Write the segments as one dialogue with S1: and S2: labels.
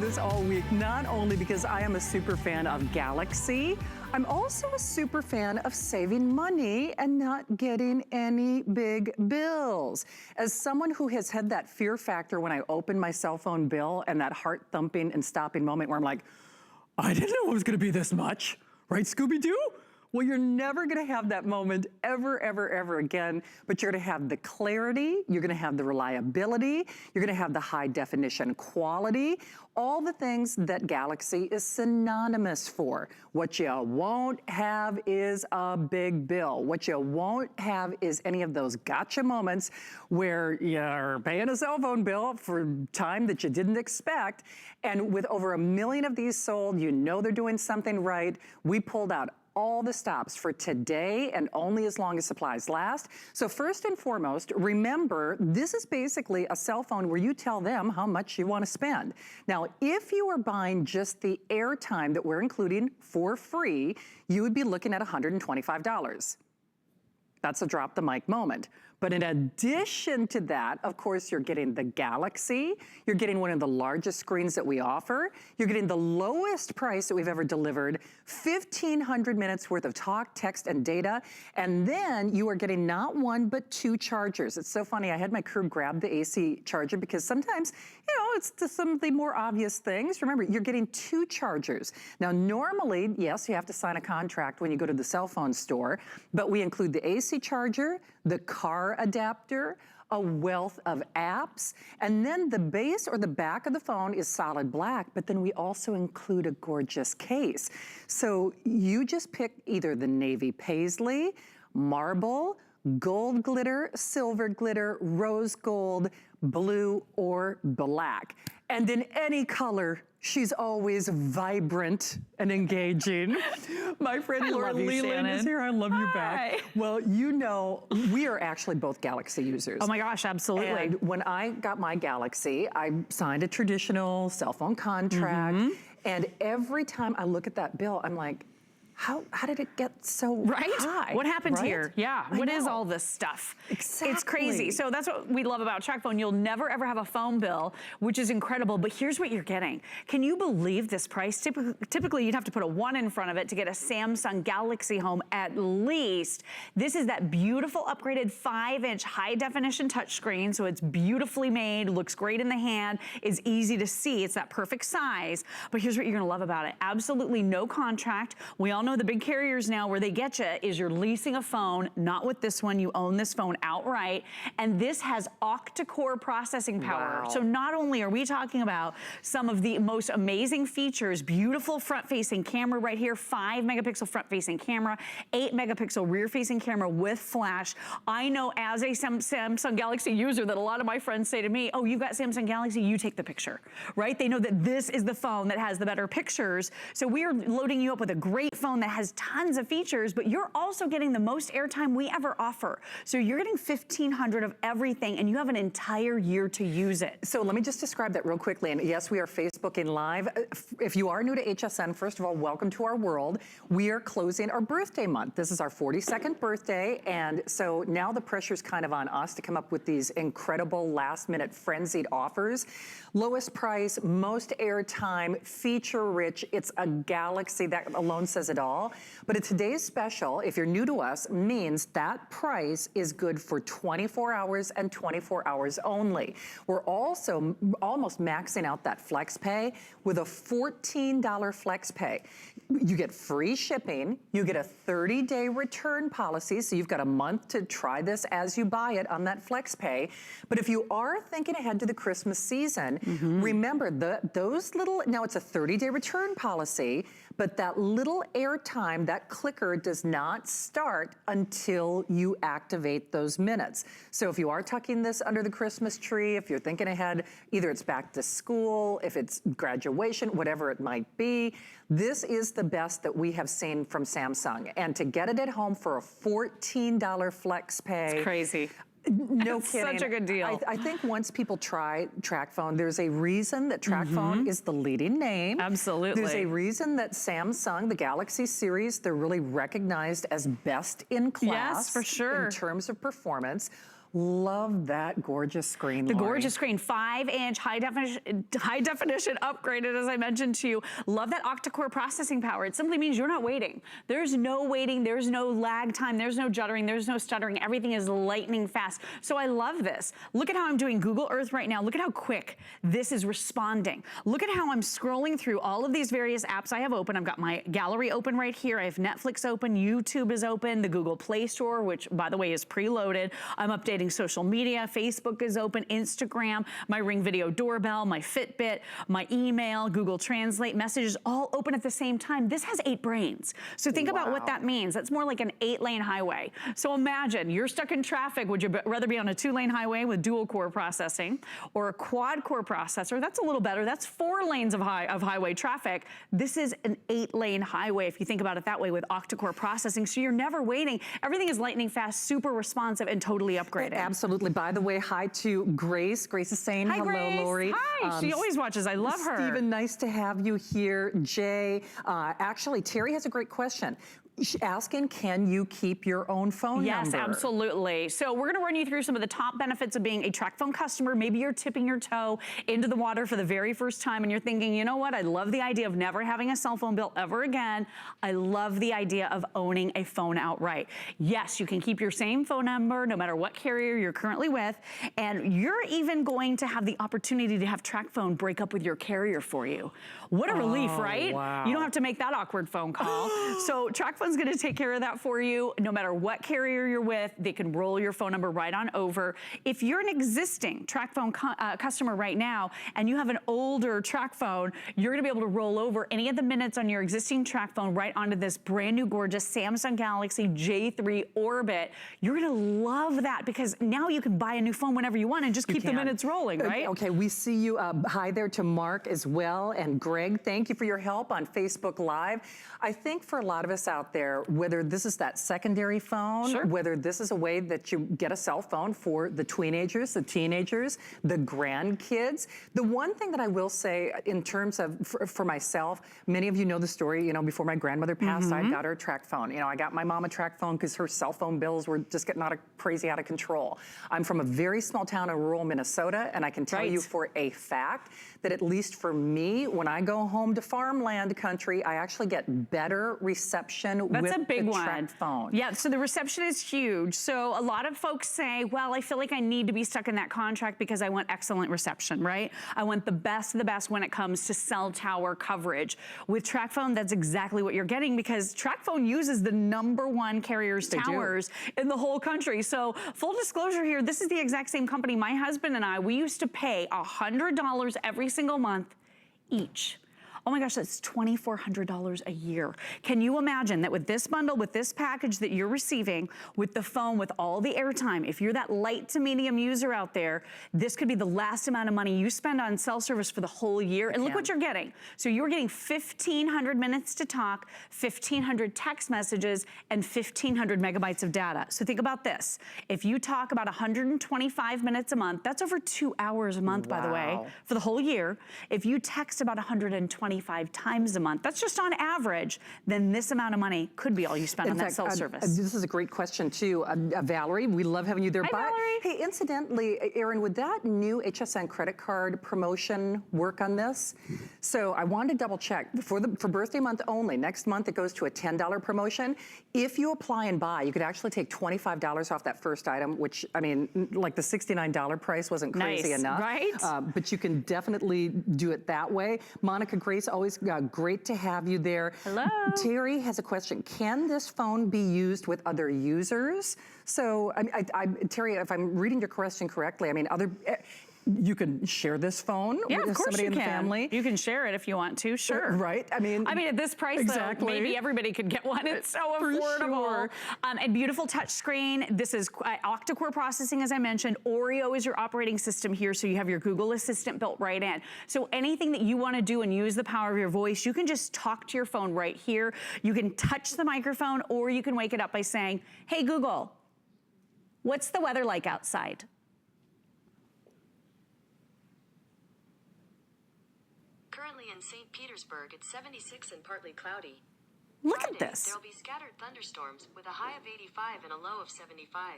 S1: this all week, not only because I am a super fan of Galaxy, I'm also a super fan of saving money and not getting any big bills. As someone who has had that fear factor when I open my cell phone bill and that heart thumping and stopping moment where I'm like, I didn't know it was gonna be this much, right, Scooby-Doo? Well, you're never gonna have that moment ever, ever, ever again, but you're gonna have the clarity, you're gonna have the reliability, you're gonna have the high definition quality, all the things that Galaxy is synonymous for. What you won't have is a big bill. What you won't have is any of those gotcha moments where you're paying a cell phone bill for time that you didn't expect. And with over 1 million of these sold, you know they're doing something right. We pulled out all the stops for today and only as long as supplies last. So first and foremost, remember, this is basically a cell phone where you tell them how much you want to spend. Now, if you are buying just the airtime that we're including for free, you would be looking at $125. That's a drop the mic moment. But in addition to that, of course, you're getting the Galaxy, you're getting one of the largest screens that we offer, you're getting the lowest price that we've ever delivered, 1,500 minutes worth of talk, text, and data, and then you are getting not one, but 2 chargers. It's so funny, I had my crew grab the AC charger because sometimes, you know, it's just some of the more obvious things. Remember, you're getting 2 chargers. Now, normally, yes, you have to sign a contract when you go to the cell phone store, but we include the AC charger, the car adapter, a wealth of apps, and then the base or the back of the phone is solid black, but then we also include a gorgeous case. So you just pick either the navy paisley, marble, gold glitter, silver glitter, rose gold, blue, or black. And in any color, she's always vibrant and engaging. My friend Laura Leland is here. I love you back. Well, you know, we are actually both Galaxy users.
S2: Oh my gosh, absolutely.
S1: And when I got my Galaxy, I signed a traditional cell phone contract. And every time I look at that bill, I'm like, how did it get so high?
S2: What happened here? Yeah, what is all this stuff?
S1: Exactly.
S2: It's crazy. So that's what we love about Tracfone. You'll never ever have a phone bill, which is incredible, but here's what you're getting. Can you believe this price? Typically you'd have to put a 1 in front of it to get a Samsung Galaxy Home at least. This is that beautiful upgraded 5-inch high definition touchscreen, so it's beautifully made, looks great in the hand, is easy to see. It's that perfect size, but here's what you're gonna love about it. Absolutely no contract. We all know the big carriers now where they get you is you're leasing a phone, not with this one, you own this phone outright, and this has octa-core processing power.
S1: Wow.
S2: So not only are we talking about some of the most amazing features, beautiful front-facing camera right here, 5 megapixel front-facing camera, 8 megapixel rear-facing camera with flash. I know as a Samsung Galaxy user that a lot of my friends say to me, oh, you've got Samsung Galaxy, you take the picture, right? They know that this is the phone that has the better pictures. So we are loading you up with a great phone that has tons of features, but you're also getting the most airtime we ever offer. So you're getting 1,500 of everything, and you have an entire year to use it.
S1: So let me just describe that real quickly. And yes, we are Facebooking live. If you are new to HSN, first of all, welcome to our world. We are closing our birthday month. This is our 42nd birthday, and so now the pressure's kind of on us to come up with these incredible last-minute frenzied offers. Lowest price, most airtime, feature-rich. It's a Galaxy. That alone says it all. But today's special, if you're new to us, means that price is good for 24 hours and 24 hours only. We're also almost maxing out that flex pay with a $14 flex pay. You get free shipping, you get a 30-day return policy, so you've got a month to try this as you buy it on that flex pay. But if you are thinking ahead to the Christmas season, remember those little, now it's a 30-day return policy, but that little airtime, that clicker does not start until you activate those minutes. So if you are tucking this under the Christmas tree, if you're thinking ahead, either it's back to school, if it's graduation, whatever it might be, this is the best that we have seen from Samsung. And to get it at home for a $14 flex pay.
S2: It's crazy.
S1: No
S2: it's
S1: kidding.
S2: Such a good deal.
S1: I think once people try Tracfone, there's a reason that Tracfone is the leading name.
S2: Absolutely.
S1: There's a reason that Samsung, the Galaxy series, they're really recognized as best in class.
S2: Yes, for sure.
S1: In terms of performance. Love that gorgeous screen, Lori.
S2: The gorgeous screen, 5-inch high definition upgraded, as I mentioned to you. Love that octa-core processing power. It simply means you're not waiting. There's no waiting, there's no lag time, there's no juddering, there's no stuttering. Everything is lightning fast. So I love this. Look at how I'm doing Google Earth right now. Look at how quick this is responding. Look at how I'm scrolling through all of these various apps I have open. I've got my gallery open right here. I have Netflix open, YouTube is open, the Google Play Store, which by the way is preloaded. I'm updating social media. Facebook is open, Instagram, my Ring Video doorbell, my Fitbit, my email, Google Translate, messages, all open at the same time. This has 8 brains. So think about what that means. That's more like an 8-lane highway. So imagine you're stuck in traffic. Would you rather be on a 2-lane highway with dual core processing or a quad core processor? That's a little better. That's 4 lanes of highway traffic. This is an 8-lane highway if you think about it that way with octa-core processing. So you're never waiting. Everything is lightning fast, super responsive, and totally upgraded.
S1: Absolutely. By the way, hi to Grace. Grace is saying
S2: hi,
S1: hello,
S2: Grace.
S1: Lori.
S2: Hi. She always watches. I love her.
S1: Stephen, nice to have you here. Jay, actually, Terry has a great question. She's asking, can you keep your own phone number?
S2: Yes, absolutely. So we're gonna run you through some of the top benefits of being a Tracfone customer. Maybe you're tipping your toe into the water for the very first time and you're thinking, you know what, I love the idea of never having a cell phone bill ever again. I love the idea of owning a phone outright. Yes, you can keep your same phone number no matter what carrier you're currently with, and you're even going to have the opportunity to have Tracfone break up with your carrier for you. What a relief, right?
S1: Wow.
S2: You don't have to make that awkward phone call. So Tracfone's gonna take care of that for you. No matter what carrier you're with, they can roll your phone number right on over. If you're an existing Tracfone customer right now and you have an older Tracfone, you're gonna be able to roll over any of the minutes on your existing Tracfone right onto this brand new gorgeous Samsung Galaxy J3 Orbit. You're gonna love that because now you can buy a new phone whenever you want and just keep the minutes rolling, right?
S1: Okay, we see you. Hi there to Mark as well, and Greg, thank you for your help on Facebook Live. I think for a lot of us out there, whether this is that secondary phone, whether this is a way that you get a cell phone for the teenagers, the grandkids. The one thing that I will say in terms of, for myself, many of you know the story, you know, before my grandmother passed, I got her a Tracfone. You know, I got my mom a Tracfone because her cell phone bills were just getting crazy out of control. I'm from a very small town in rural Minnesota, and I can tell you for a fact that at least for me, when I go home to farmland country, I actually get better reception with the Tracfone.
S2: Yeah, so the reception is huge. So a lot of folks say, well, I feel like I need to be stuck in that contract because I want excellent reception, right? I want the best of the best when it comes to cell tower coverage. With Tracfone, that's exactly what you're getting because Tracfone uses the #1 carrier's towers in the whole country. So full disclosure here, this is the exact same company. My husband and I, we used to pay $100 every single month each. Oh my gosh, that's $2,400 a year. Can you imagine that with this bundle, with this package that you're receiving, with the phone, with all the airtime, if you're that light to medium user out there, this could be the last amount of money you spend on cell service for the whole year. And look what you're getting. So you're getting 1,500 minutes to talk, 1,500 text messages, and 1,500 megabytes of data. So think about this. If you talk about 125 minutes a month, that's over 2 hours a month, by the way, for the whole year. If you text about 125 times a month, that's just on average, then this amount of money could be all you spend on that cell service.
S1: This is a great question too. Valerie, we love having you there.
S2: Hi, Valerie.
S1: Hey, incidentally, Erin, would that new HSN credit card promotion work on this? So I wanted to double check. For birthday month only, next month it goes to a $10 promotion. If you apply and buy, you could actually take $25 off that first item, which, I mean, like the $69 price wasn't crazy enough.
S2: Right?
S1: But you can definitely do it that way. Monica, Grace, always great to have you there.
S2: Hello.
S1: Terry has a question. Can this phone be used with other users? So, Terry, if I'm reading your question correctly, I mean, you can share this phone with somebody in the family.
S2: You can share it if you want to, sure.
S1: Right, I mean
S2: at this price, though, maybe everybody could get one. It's so affordable. And beautiful touch screen. This is octa-core processing, as I mentioned. Oreo is your operating system here, so you have your Google Assistant built right in. So anything that you want to do and use the power of your voice, you can just talk to your phone right here. You can touch the microphone, or you can wake it up by saying, hey, Google, what's the weather like outside?
S3: Currently in St. Petersburg, it's 76 and partly cloudy.
S2: Look at this.
S3: There'll be scattered thunderstorms with a high of 85 and a low of 75.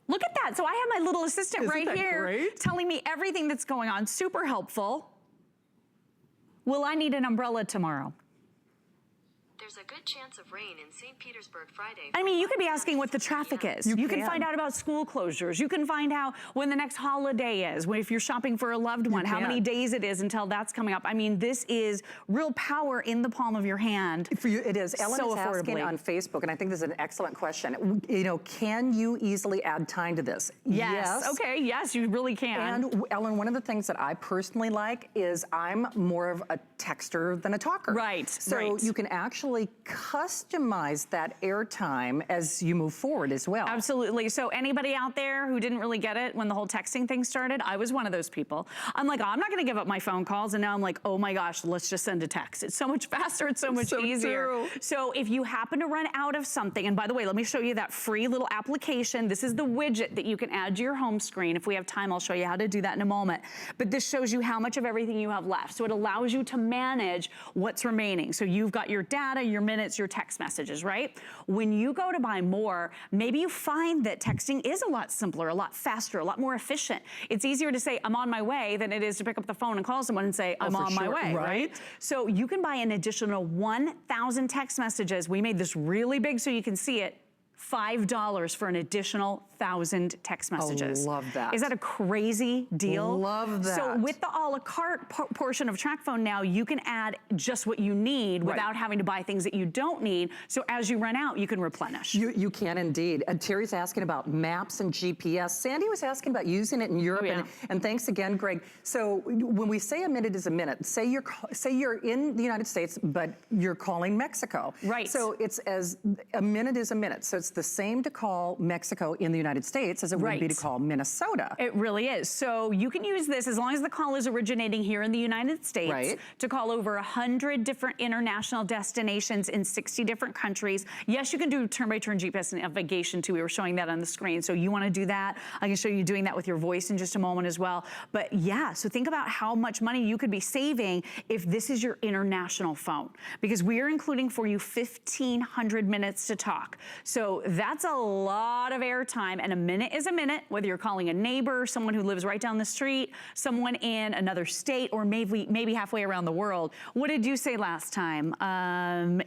S2: Look at that. So I have my little assistant
S1: Isn't
S2: right
S1: that
S2: here
S1: great?
S2: telling me everything that's going on. Super helpful. Will I need an umbrella tomorrow?
S3: There's a good chance of rain in St. Petersburg Friday.
S2: I mean, you could be asking what the traffic is. You can find out about school closures. You can find out when the next holiday is, if you're shopping for a loved one, how many days it is until that's coming up. I mean, this is real power in the palm of your hand.
S1: For you, it is. Ellen
S2: So
S1: is asking
S2: affordably.
S1: on Facebook, and I think this is an excellent question. You know, can you easily add time to this?
S2: Yes. Okay, yes, you really can.
S1: And Ellen, one of the things that I personally like is I'm more of a texter than a talker.
S2: Right,
S1: So
S2: right.
S1: you can actually customize that airtime as you move forward as well.
S2: Absolutely. So anybody out there who didn't really get it when the whole texting thing started, I was one of those people. I'm like, oh, I'm not going to give up my phone calls. And now I'm like, oh my gosh, let's just send a text. It's so much faster. It's so much easier.
S1: True.
S2: So if you happen to run out of something, and by the way, let me show you that free little application. This is the widget that you can add to your home screen. If we have time, I'll show you how to do that in a moment. But this shows you how much of everything you have left. So it allows you to manage what's remaining. So you've got your data, your minutes, your text messages, right? When you go to buy more, maybe you find that texting is a lot simpler, a lot faster, a lot more efficient. It's easier to say, I'm on my way, than it is to pick up the phone and call someone and say, I'm on my way, right? So you can buy an additional 1,000 text messages. We made this really big so you can see it. $5 for an additional 1,000 text messages.
S1: Oh, love that.
S2: Is that a crazy deal?
S1: Love that.
S2: So with the a la carte portion of Tracfone now, you can add just what you need without having to buy things that you don't need. So as you run out, you can replenish.
S1: You can indeed. Terry's asking about maps and GPS. Sandy was asking about using it in Europe. And thanks again, Greg. So when we say a minute is a minute, say you're in the United States, but you're calling Mexico.
S2: Right.
S1: So it's as a minute is a minute. So it's the same to call Mexico in the United States as it would be to call Minnesota.
S2: It really is. So you can use this as long as the call is originating here in the United States to call over 100 different international destinations in 60 different countries. Yes, you can do turn-by-turn GPS navigation too. We were showing that on the screen. So you want to do that. I can show you doing that with your voice in just a moment as well. But yeah, so think about how much money you could be saving if this is your international phone, because we are including for you 1,500 minutes to talk. So that's a lot of airtime, and a minute is a minute, whether you're calling a neighbor, someone who lives right down the street, someone in another state, or maybe halfway around the world. What did you say last time?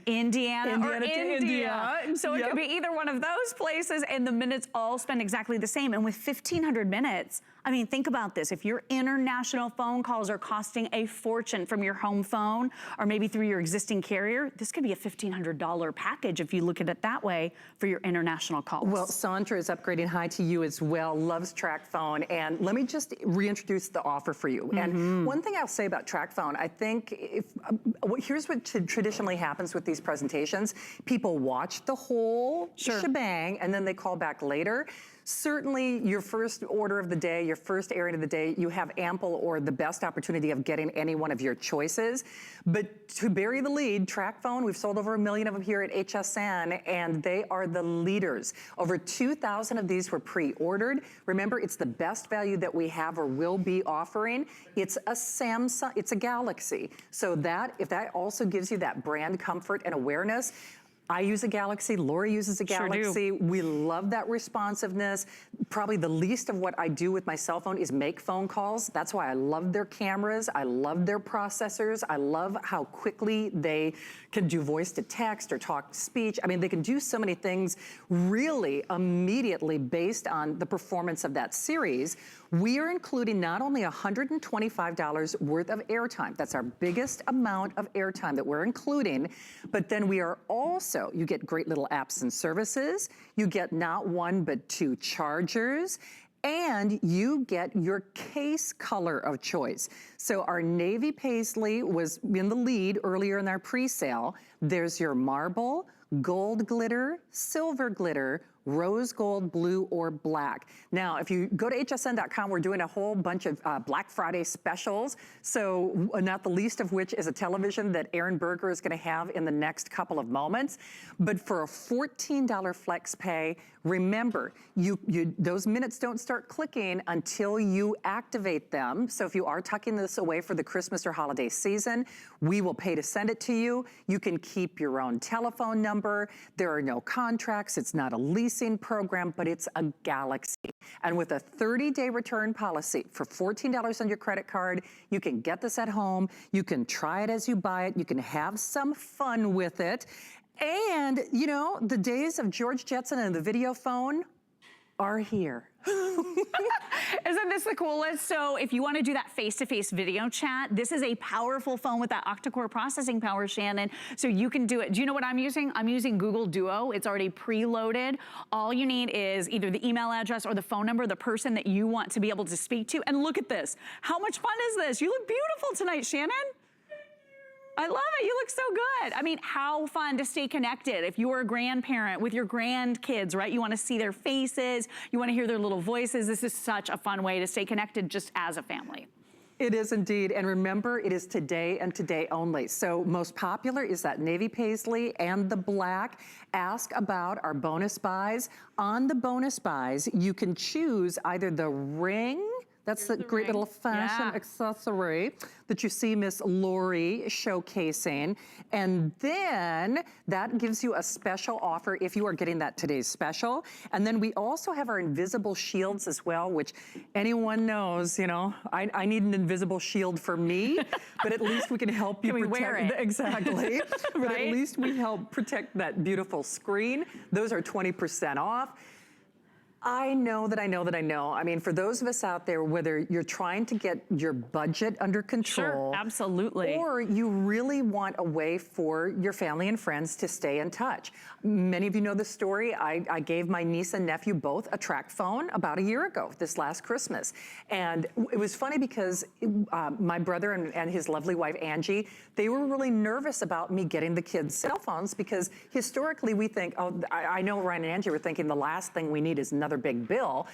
S2: Indiana or India. So it could be either one of those places, and the minutes all spend exactly the same. And with 1,500 minutes, I mean, think about this. If your international phone calls are costing a fortune from your home phone, or maybe through your existing carrier, this could be a $1,500 package if you look at it that way for your international calls.
S1: Well, Sandra is upgrading. Hi to you as well. Loves Tracfone. And let me just reintroduce the offer for you. And one thing I'll say about Tracfone, I think here's what traditionally happens with these presentations. People watch the whole shebang and then they call back later. Certainly your first order of the day, your first airing of the day, you have ample or the best opportunity of getting any one of your choices. But to bury the lead, Tracfone, we've sold over 1 million of them here at HSN, and they are the leaders. Over 2,000 of these were pre-ordered. Remember, it's the best value that we have or will be offering. It's a Samsung, it's a Galaxy. So if that also gives you that brand comfort and awareness, I use a Galaxy, Lori uses a Galaxy. We love that responsiveness. Probably the least of what I do with my cell phone is make phone calls. That's why I love their cameras. I love their processors. I love how quickly they can do voice to text or talk to speech. I mean, they can do so many things really immediately based on the performance of that series. We are including not only $125 worth of airtime, that's our biggest amount of airtime that we're including, but then we are also, you get great little apps and services, you get not one but 2 chargers, and you get your case color of choice. So our navy paisley was in the lead earlier in our pre-sale. There's your marble, gold glitter, silver glitter, rose gold, blue, or black. Now, if you go to hsn.com, we're doing a whole bunch of Black Friday specials. So not the least of which is a television that Aaron Berger is gonna have in the next couple of moments. But for a $14 flex pay, remember, those minutes don't start clicking until you activate them. So if you are tucking this away for the Christmas or holiday season, we will pay to send it to you. You can keep your own telephone number. There are no contracts. It's not a lease leasing program, but it's a Galaxy. And with a 30-day return policy for $14 on your credit card, you can get this at home. You can try it as you buy it. You can have some fun with it. And, you know, the days of George Jetson and the video phone are here.
S2: Isn't this the coolest? So if you want to do that face-to-face video chat, this is a powerful phone with that octa-core processing power, Shannon. So you can do it. Do you know what I'm using? I'm using Google Duo. It's already preloaded. All you need is either the email address or the phone number of the person that you want to be able to speak to. And look at this. How much fun is this? You look beautiful tonight, Shannon. I love it. You look so good. I mean, how fun to stay connected. If you're a grandparent with your grandkids, right? You want to see their faces. You want to hear their little voices. This is such a fun way to stay connected just as a family.
S1: It is indeed. And remember, it is today and today only. So most popular is that navy paisley and the black. Ask about our bonus buys. On the bonus buys, you can choose either the ring. That's the great little fashion accessory that you see Miss Lori showcasing. And then that gives you a special offer if you are getting that today's special. And then we also have our invisible shields as well, which anyone knows, you know, I need an invisible shield for me, but at least we can help you
S2: protect.
S1: Wear it? Exactly. But right? At least we help protect that beautiful screen. Those are 20% off. I know. I mean, for those of us out there, whether you're trying to get your budget under control.
S2: Sure, absolutely.
S1: Or you really want a way for your family and friends to stay in touch. Many of you know the story. I gave my niece and nephew both a Tracfone about a year ago, this last Christmas. And it was funny because my brother and his lovely wife, Angie, they were really nervous about me getting the kids cell phones because historically we think, oh, I know Ryan and Angie were thinking the last thing we need is another big bill.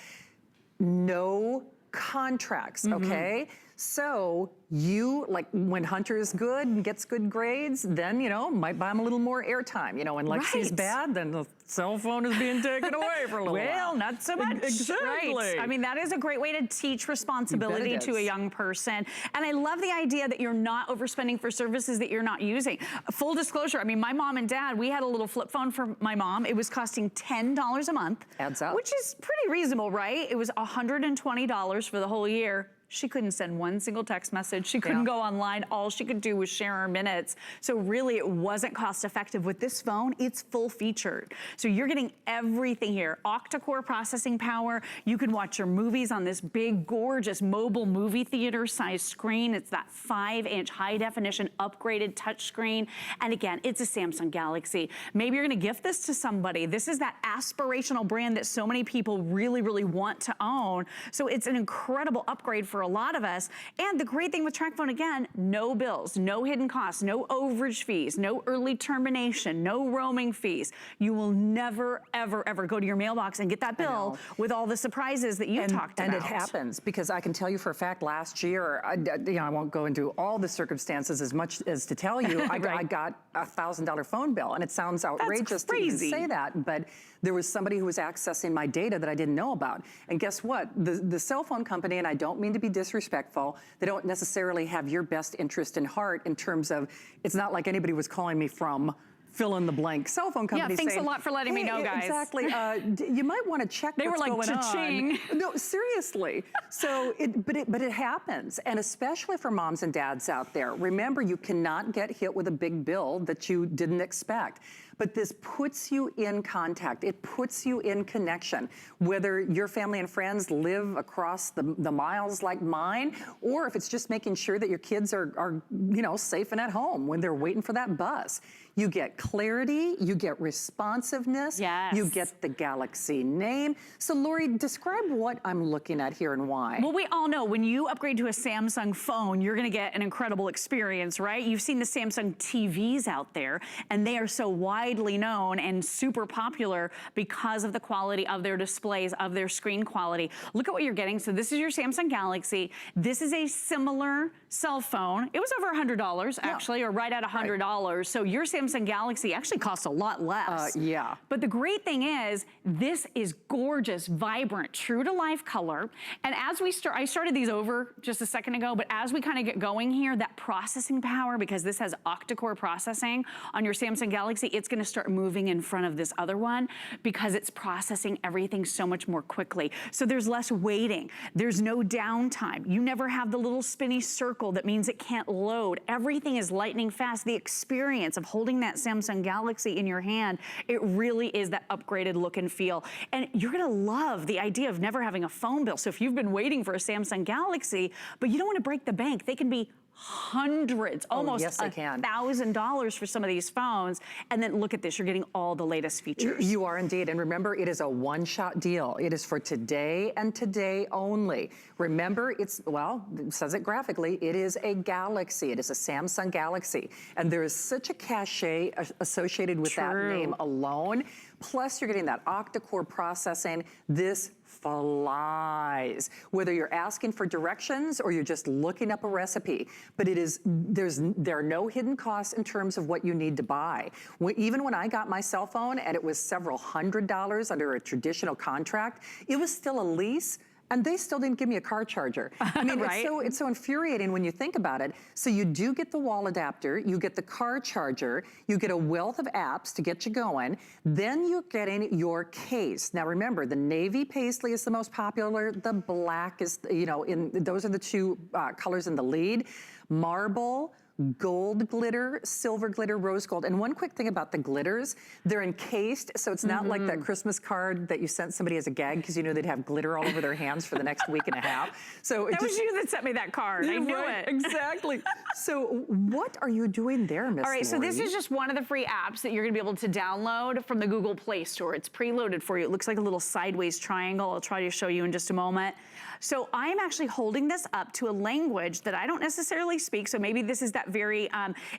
S1: No contracts, okay? So you, like when Hunter is good and gets good grades, then, you know, might buy him a little more airtime. You know, when Lexi's bad, then the cell phone is being taken away for a little while.
S2: Well, not so much.
S1: Exactly.
S2: Right. I mean, that is a great way to teach responsibility to a young person. And I love the idea that you're not overspending for services that you're not using. Full disclosure, I mean, my mom and dad, we had a little flip phone for my mom. It was costing $10 a month.
S1: Adds up.
S2: Which is pretty reasonable, right? It was $120 for the whole year. She couldn't send one single text message. She couldn't go online. All she could do was share her minutes. So really, it wasn't cost effective. With this phone, it's full featured. So you're getting everything here. Octa-core processing power. You can watch your movies on this big, gorgeous mobile movie theater size screen. It's that 5-inch high definition upgraded touchscreen. And again, it's a Samsung Galaxy. Maybe you're gonna gift this to somebody. This is that aspirational brand that so many people really, really want to own. So it's an incredible upgrade for a lot of us. And the great thing with Tracfone, again, no bills, no hidden costs, no overage fees, no early termination, no roaming fees. You will never, ever, ever go to your mailbox and get that bill with all the surprises that you talked about.
S1: And it happens because I can tell you for a fact last year, you know, I won't go into all the circumstances as much as to tell you, I got a $1,000 phone bill, and it sounds outrageous to even say that, but there was somebody who was accessing my data that I didn't know about. And guess what? The cell phone company, and I don't mean to be disrespectful, they don't necessarily have your best interest in heart in terms of, it's not like anybody was calling me from fill in the blank cell phone company.
S2: Yeah, thanks a lot for letting me know, guys.
S1: Exactly. You might want to check what's going on. They were like, cha-ching. No, seriously. So, but it happens, and especially for moms and dads out there. Remember, you cannot get hit with a big bill that you didn't expect. But this puts you in contact. It puts you in connection. Whether your family and friends live across the miles like mine, or if it's just making sure that your kids are you know, safe and at home when they're waiting for that bus. You get clarity, you get responsiveness, you get the Galaxy name. So Lori, describe what I'm looking at here and why.
S2: Well, we all know when you upgrade to a Samsung phone, you're gonna get an incredible experience, right? You've seen the Samsung TVs out there, and they are so widely known and super popular because of the quality of their displays, of their screen quality. Look at what you're getting. So this is your Samsung Galaxy. This is a similar cell phone. It was over $100 actually, or right at $100. So your Samsung Galaxy actually costs a lot less.
S1: Yeah.
S2: But the great thing is, this is gorgeous, vibrant, true to life color. And as we start, I started these over just a second ago, but as we kind of get going here, that processing power, because this has octa-core processing on your Samsung Galaxy, it's gonna start moving in front of this other one because it's processing everything so much more quickly. So there's less waiting. There's no downtime. You never have the little spinny circle that means it can't load. Everything is lightning fast. The experience of holding that Samsung Galaxy in your hand, it really is that upgraded look and feel. And you're gonna love the idea of never having a phone bill. So if you've been waiting for a Samsung Galaxy, but you don't wanna break the bank, they can be hundreds, almost $1,000 for some of these phones. And then look at this, you're getting all the latest features.
S1: You are indeed, and remember, it is a one-shot deal. It is for today and today only. Remember, it's, well, it says it graphically, it is a Galaxy. It is a Samsung Galaxy. And there is such a cachet associated with that name alone. Plus, you're getting that octa-core processing. This flies. Whether you're asking for directions or you're just looking up a recipe, but it is, there are no hidden costs in terms of what you need to buy. Even when I got my cell phone and it was several $100s under a traditional contract, it was still a lease. And they still didn't give me a car charger. I mean,
S2: right?
S1: It's so infuriating when you think about it. So you do get the wall adapter, you get the car charger, you get a wealth of apps to get you going, then you're getting your case. Now remember, the navy paisley is the most popular, the black is, you know, those are the two colors in the lead. Marble, gold glitter, silver glitter, rose gold. And one quick thing about the glitters, they're encased, so it's not like that Christmas card that you sent somebody as a gag because you knew they'd have glitter all over their hands for the next week and a half. So
S2: that was you that sent me that card. I knew it.
S1: Exactly. So what are you doing there, Miss
S2: All right, so
S1: Lori?
S2: this is just one of the free apps that you're gonna be able to download from the Google Play Store. It's preloaded for you. It looks like a little sideways triangle. I'll try to show you in just a moment. So I'm actually holding this up to a language that I don't necessarily speak, so maybe this is that very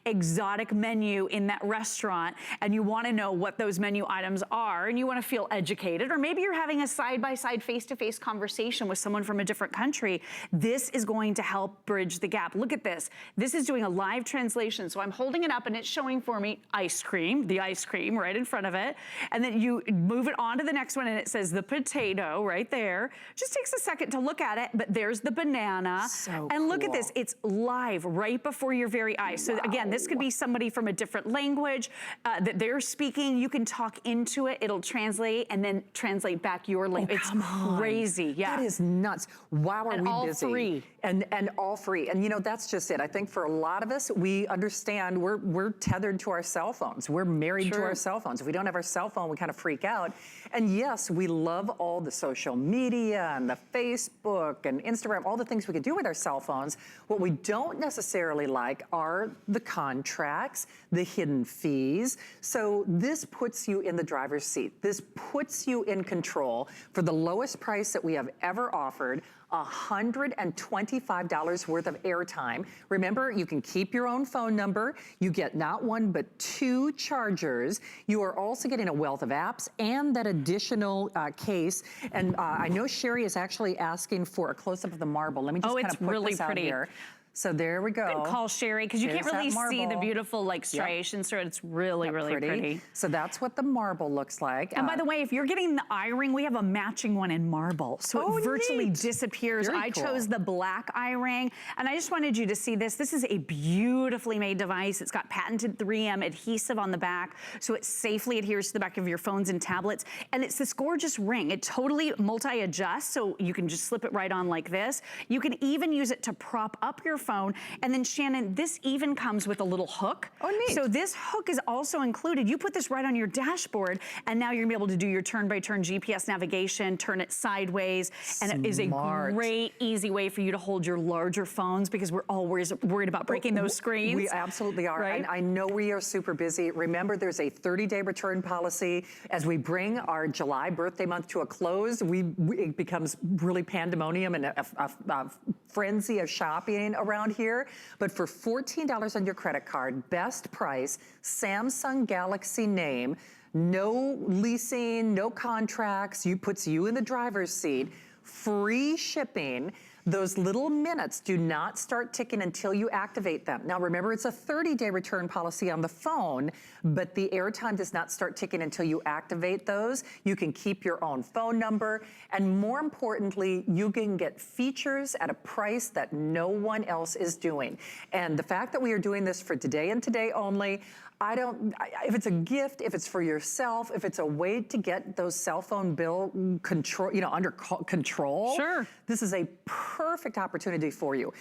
S2: exotic menu in that restaurant, and you wanna know what those menu items are, and you wanna feel educated, or maybe you're having a side-by-side, face-to-face conversation with someone from a different country. This is going to help bridge the gap. Look at this. This is doing a live translation, so I'm holding it up and it's showing for me ice cream, the ice cream right in front of it, and then you move it on to the next one and it says the potato right there. Just takes a second to look at it, but there's the banana.
S1: So
S2: and look at
S1: cool.
S2: this, it's live right before your very eyes. So again, this could be somebody from a different language that they're speaking. You can talk into it, it'll translate and then translate back your language. It's crazy, yeah.
S1: That is nuts. Wow, are
S2: And
S1: we
S2: all
S1: busy.
S2: free.
S1: And all free. And you know, that's just it. I think for a lot of us, we understand we're tethered to our cell phones. We're married to our cell phones. If we don't have our cell phone, we kind of freak out. And yes, we love all the social media and the Facebook and Instagram, all the things we can do with our cell phones. What we don't necessarily like are the contracts, the hidden fees. So this puts you in the driver's seat. This puts you in control for the lowest price that we have ever offered. $125 worth of airtime. Remember, you can keep your own phone number. You get not one, but 2 chargers. You are also getting a wealth of apps and that additional case. And I know Sherry is actually asking for a close-up of the marble. Let me just kind of put this out here. So there we go.
S2: Good call, Sherry, because you can't
S1: There's
S2: really
S1: that
S2: see the
S1: marble.
S2: beautiful like striations through it. It's really, really pretty.
S1: So that's what the marble looks like.
S2: And by the way, if you're getting the eye ring, we have a matching one in marble. So it virtually
S1: neat.
S2: disappears.
S1: Very
S2: I
S1: cool.
S2: chose the black eye ring, and I just wanted you to see this. This is a beautifully made device. It's got patented 3M adhesive on the back, so it safely adheres to the back of your phones and tablets. And it's this gorgeous ring. It totally multi-adjusts, so you can just slip it right on like this. You can even use it to prop up your phone. And then Shannon, this even comes with a little hook.
S1: Oh, neat.
S2: So this hook is also included. You put this right on your dashboard, and now you're gonna be able to do your turn-by-turn GPS navigation, turn it sideways, and it is a great, easy way for you to hold your larger phones because we're always worried about breaking those screens.
S1: We absolutely are.
S2: Right?
S1: I know we are super busy. Remember, there's a 30-day return policy. As we bring our July birthday month to a close, it becomes really pandemonium and a frenzy of shopping around here. But for $14 on your credit card, best price, Samsung Galaxy name, no leasing, no contracts, puts you in the driver's seat, free shipping. Those little minutes do not start ticking until you activate them. Now remember, it's a 30-day return policy on the phone, but the airtime does not start ticking until you activate those. You can keep your own phone number, and more importantly, you can get features at a price that no one else is doing. And the fact that we are doing this for today and today only, if it's a gift, if it's for yourself, if it's a way to get those cell phone bill control, under control,
S2: sure,
S1: this is a perfect opportunity for you.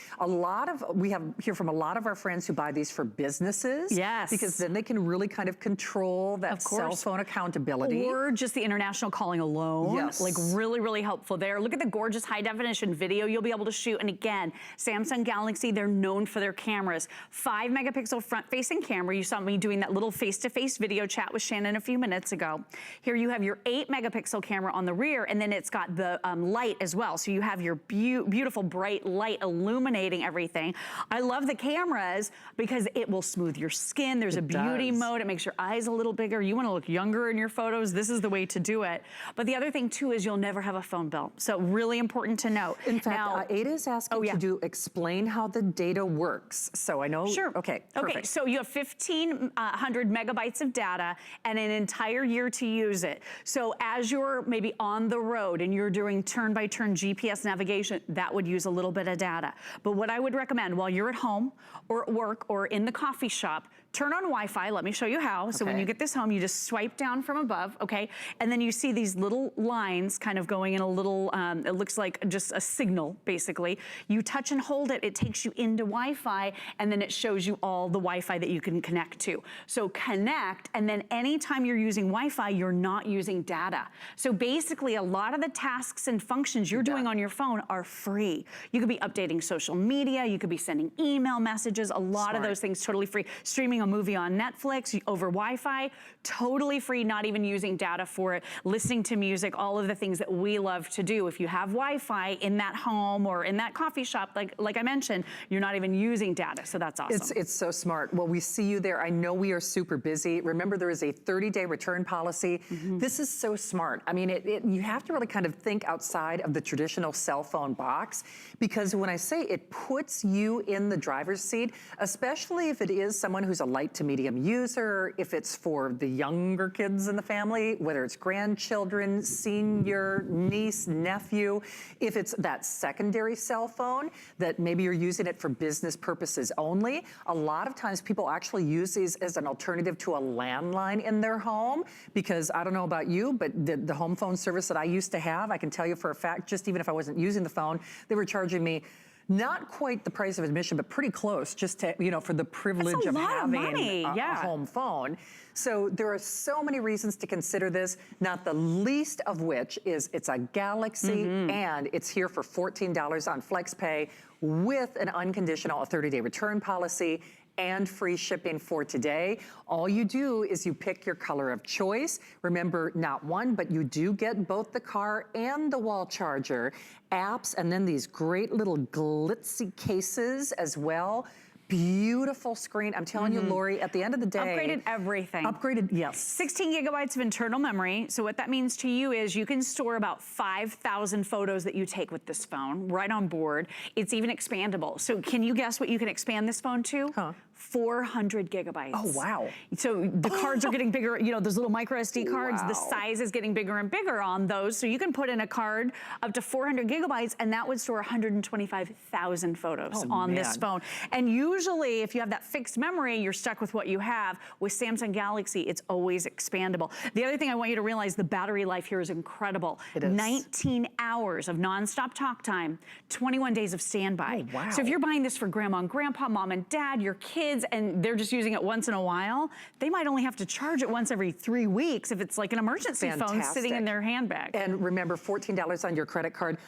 S1: We hear from a lot of our friends who buy these for businesses.
S2: Yes.
S1: Because then they can really kind of control that cell phone accountability.
S2: Or just the international calling alone.
S1: Yes.
S2: Like really, really helpful there. Look at the gorgeous high definition video you'll be able to shoot. And again, Samsung Galaxy, they're known for their cameras. 5 megapixel front facing camera. You saw me doing that little face-to-face video chat with Shannon a few minutes ago. Here you have your 8 megapixel camera on the rear, and then it's got the light as well. So you have your beautiful bright light illuminating everything. I love the cameras because it will smooth your skin. There's a beauty mode. It makes your eyes a little bigger. You want to look younger in your photos. This is the way to do it. But the other thing too is you'll never have a phone bill. So really important to note.
S1: In fact, Ada is asking to explain how the data works. So I know.
S2: Sure.
S1: Okay. Perfect.
S2: Okay. So you have 1,500 megabytes of data and an entire year to use it. So as you're maybe on the road and you're doing turn-by-turn GPS navigation, that would use a little bit of data. But what I would recommend while you're at home or at work or in the coffee shop, turn on Wi-Fi. Let me show you how. So when you get this home, you just swipe down from above, okay? And then you see these little lines kind of going in a little, it looks like just a signal, basically. You touch and hold it, it takes you into Wi-Fi, and then it shows you all the Wi-Fi that you can connect to. So connect, and then anytime you're using Wi-Fi, you're not using data. So basically, a lot of the tasks and functions you're doing on your phone are free. You could be updating social media, you could be sending email messages, a lot of those things totally free. Streaming a movie on Netflix over Wi-Fi, totally free, not even using data for it. Listening to music, all of the things that we love to do. If you have Wi-Fi in that home or in that coffee shop, like I mentioned, you're not even using data, so that's awesome.
S1: It's so smart. Well, we see you there. I know we are super busy. Remember, there is a 30-day return policy. This is so smart. I mean, you have to really kind of think outside of the traditional cell phone box, because when I say it puts you in the driver's seat, especially if it is someone who's a light to medium user, if it's for the younger kids in the family, whether it's grandchildren, senior, niece, nephew, if it's that secondary cell phone that maybe you're using it for business purposes only. A lot of times people actually use these as an alternative to a landline in their home, because I don't know about you, but the home phone service that I used to have, I can tell you for a fact, just even if I wasn't using the phone, they were charging me not quite the price of admission, but pretty close, just to, for the privilege of having a home phone. So there are so many reasons to consider this, not the least of which is it's a Galaxy and it's here for $14 on FlexPay with an unconditional 30-day return policy and free shipping for today. All you do is you pick your color of choice. Remember, not one, but you do get both the car and the wall charger, apps, and then these great little glitzy cases as well. Beautiful screen. I'm telling you, Lori, at the end of the day.
S2: Upgraded everything.
S1: Upgraded, yes.
S2: 16 gigabytes of internal memory. So what that means to you is you can store about 5,000 photos that you take with this phone right on board. It's even expandable. So can you guess what you can expand this phone to? 400 gigabytes.
S1: Oh, wow.
S2: So the cards are getting bigger, those little micro SD cards, the size is getting bigger and bigger on those. So you can put in a card up to 400 gigabytes and that would store 125,000 photos on this phone. And usually if you have that fixed memory, you're stuck with what you have. With Samsung Galaxy, it's always expandable. The other thing I want you to realize, the battery life here is incredible.
S1: It is.
S2: 19 hours of nonstop talk time, 21 days of standby.
S1: Oh, wow.
S2: So if you're buying this for grandma and grandpa, mom and dad, your kids, and they're just using it once in a while, they might only have to charge it once every 3 weeks if it's like an emergency phone sitting in their handbag.
S1: And remember, $14 on your credit card.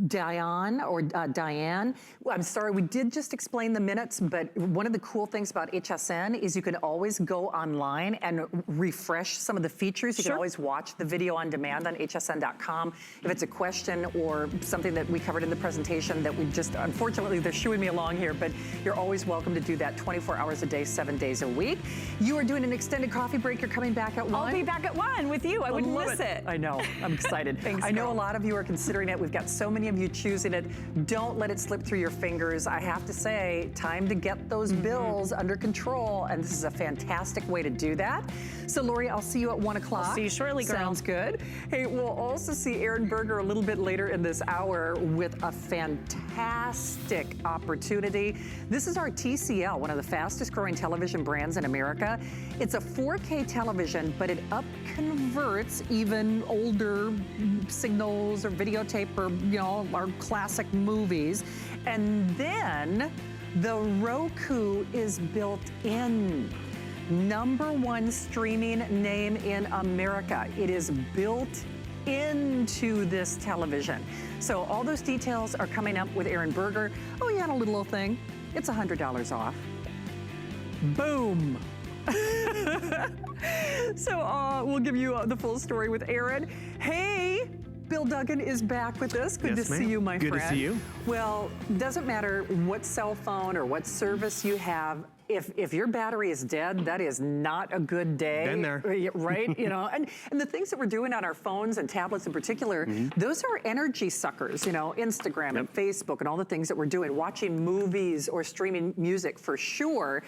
S1: Diane, I'm sorry, we did just explain the minutes, but one of the cool things about HSN is you can always go online and refresh some of the features. You can always watch the video on demand on hsn.com. If it's a question or something that we covered in the presentation that we just, unfortunately, they're shooing me along here, but you're always welcome to do that. that 24 hours a day, 7 days a week. You are doing an extended coffee break. You're coming back at 1.
S2: I'll be back at 1 with you. I wouldn't miss it.
S1: I know. I'm excited.
S2: Thanks,
S1: I know
S2: girl.
S1: a lot of you are considering it. We've got so many of you choosing it. Don't let it slip through your fingers. I have to say, time to get those bills under control, and this is a fantastic way to do that. So, Lori, I'll see you at 1 o'clock.
S2: I'll see you shortly, girl.
S1: Sounds good. Hey, we'll also see Aaron Berger a little bit later in this hour with a fantastic opportunity. This is our TCL, one of the fastest growing television brands in America. It's a 4K television, but it up converts even older signals or videotape or, you know, our classic movies. And then the Roku is built in. #1 streaming name in America. It is built into this television. So all those details are coming up with Aaron Berger. Oh yeah, and a little thing. It's $100 off. Boom. So we'll give you the full story with Aaron. Hey, Bill Duggan is back with us. Good to see you, my friend.
S4: Good to see you.
S1: Well, doesn't matter what cell phone or what service you have, if your battery is dead, that is not a good day.
S4: Been there.
S1: Right? You know, and the things that we're doing on our phones and tablets in particular, those are energy suckers, you know, Instagram and Facebook and all the things that we're doing, watching movies or streaming music for sure.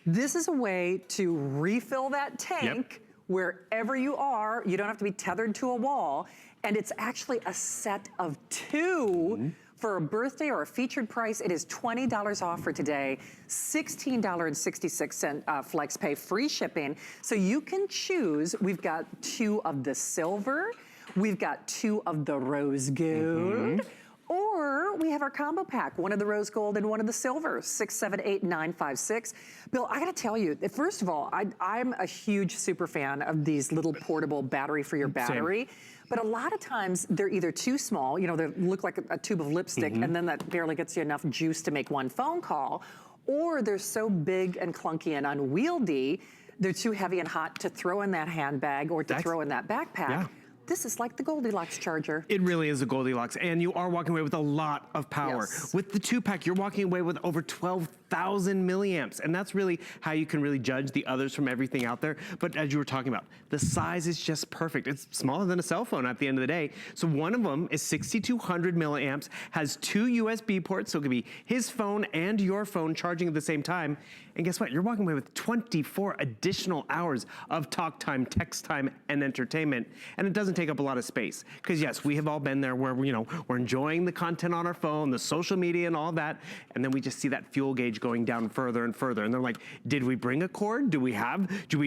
S1: This is a way to refill that tank wherever you are. You don't have to be tethered to a wall. And it's actually a set of 2 for a birthday or a featured price. It is $20 off for today, $16.66 flex pay, free shipping. So you can choose. We've got 2 of the silver. We've got 2 of the rose gold. Or we have our combo pack, 1 of the rose gold and 1 of the silver, 678-956. Bill, I gotta tell you, first of all, I'm a huge super fan of these little portable battery for your battery. Same. But a lot of times they're either too small, you know, they look like a tube of lipstick, and then that barely gets you enough juice to make 1 phone call, or they're so big and clunky and unwieldy, they're too heavy and hot to throw in that handbag or to throw in that backpack.
S4: Yeah.
S1: This is like the Goldilocks charger.
S4: It really is a Goldilocks, and you are walking away with a lot of power.
S1: Yes.
S4: With the 2-pack, you're walking away with over 12,000 milliamps, and that's really how you can really judge the others from everything out there. But as you were talking about, the size is just perfect. It's smaller than a cell phone at the end of the day. So one of them is 6,200 milliamps, has 2 USB ports, so it could be his phone and your phone charging at the same time. And guess what? You're walking away with 24 additional hours of talk time, text time, and entertainment. And it doesn't take up a lot of space. Because yes, we have all been there where we're enjoying the content on our phone, the social media and all that, and then we just see that fuel gauge going down further and further. And they're like, did we bring a cord? Do we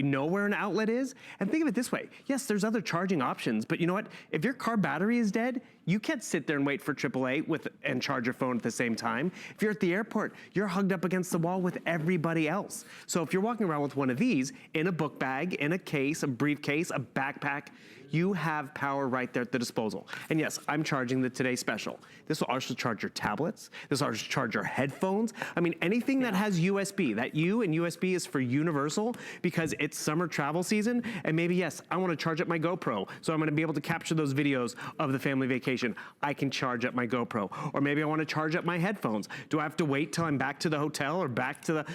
S4: know where an outlet is? And think of it this way. Yes, there's other charging options, but you know what? If your car battery is dead, you can't sit there and wait for AAA and charge your phone at the same time. If you're at the airport, you're hugged up against the wall with everybody else. So if you're walking around with one of these in a book bag, in a case, a briefcase, a backpack, you have power right there at the disposal. And yes, I'm charging the Today Special. This will also charge your tablets. This will also charge your headphones. I mean, anything that has USB, that U in USB is for universal because it's summer travel season. And maybe, yes, I want to charge up my GoPro. So I'm going to be able to capture those videos of the family vacation. I can charge up my GoPro. Or maybe I want to charge up my headphones. Do I have to wait till I'm back to the hotel or back to the,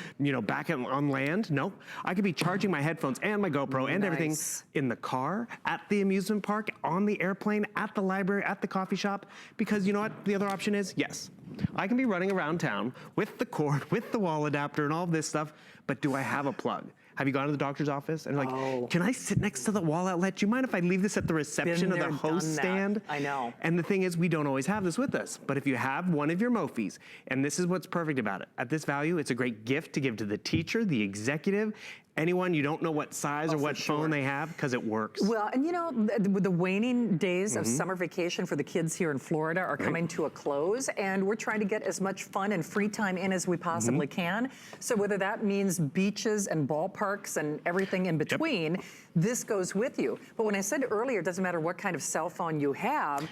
S4: on land? No. I could be charging my headphones and my GoPro and everything in the car, at the amusement park, on the airplane, at the library, at the coffee shop, because you know what the other option is? Yes, I can be running around town with the cord, with the wall adapter and all of this stuff, but do I have a plug? Have you gone to the doctor's office and like, can I sit next to the wall outlet? Do you mind if I leave this at the reception of the host stand?
S1: I know.
S4: And the thing is, we don't always have this with us, but if you have one of your Mofis, and this is what's perfect about it, at this value, it's a great gift to give to the teacher, the executive, anyone you don't know what size or what phone they have, because it works.
S1: Well, and you know, the waning days of summer vacation for the kids here in Florida are coming to a close, and we're trying to get as much fun and free time in as we possibly can. So whether that means beaches and ballparks and everything in between, this goes with you. But when I said earlier, it doesn't matter what kind of cell phone you have,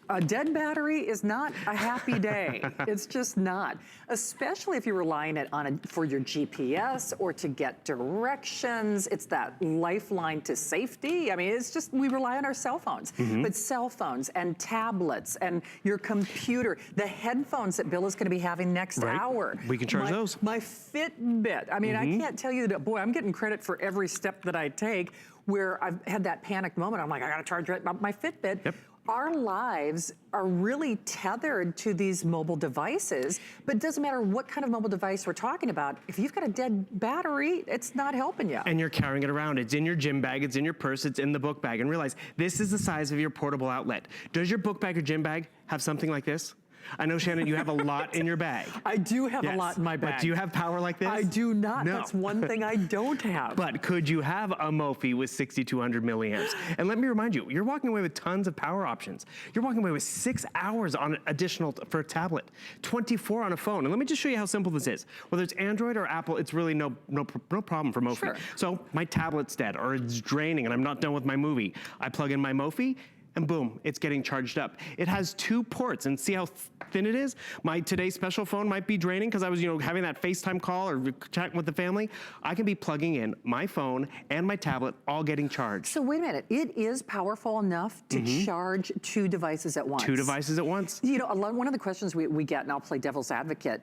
S1: A dead battery is not a happy day. It's just not, especially if you're relying on it for your GPS or to get directions. It's that lifeline to safety. I mean, it's just, we rely on our cell phones, but cell phones and tablets and your computer, the headphones that Bill is going to be having next hour.
S4: We can charge those.
S1: My Fitbit. I mean, I can't tell you that, boy, I'm getting credit for every step that I take where I've had that panic moment. I'm like, I got to charge my Fitbit.
S4: Yep.
S1: Our lives are really tethered to these mobile devices, but it doesn't matter what kind of mobile device we're talking about. If you've got a dead battery, it's not helping you.
S4: And you're carrying it around. It's in your gym bag, it's in your purse, it's in the book bag. And realize this is the size of your portable outlet. Does your book bag or gym bag have something like this? I know, Shannon, you have a lot in your bag.
S1: I do have a lot in my bag.
S4: But do you have power like this?
S1: I do not.
S4: No.
S1: That's one thing I don't have.
S4: But could you have a Mophie with 6,200 milliamps? And let me remind you, you're walking away with tons of power options. You're walking away with 6 hours on additional for a tablet, 24 on a phone. And let me just show you how simple this is. Whether it's Android or Apple, it's really no problem for Mophie. Sure. So my tablet's dead or it's draining and I'm not done with my movie. I plug in my Mophie, and boom, it's getting charged up. It has 2 ports, and see how thin it is? My Today Special phone might be draining because I was, having that FaceTime call or chatting with the family. I can be plugging in my phone and my tablet, all getting charged.
S1: So wait a minute, it is powerful enough to charge 2 devices at once.
S4: 2 devices at once.
S1: One of the questions we get, and I'll play devil's advocate,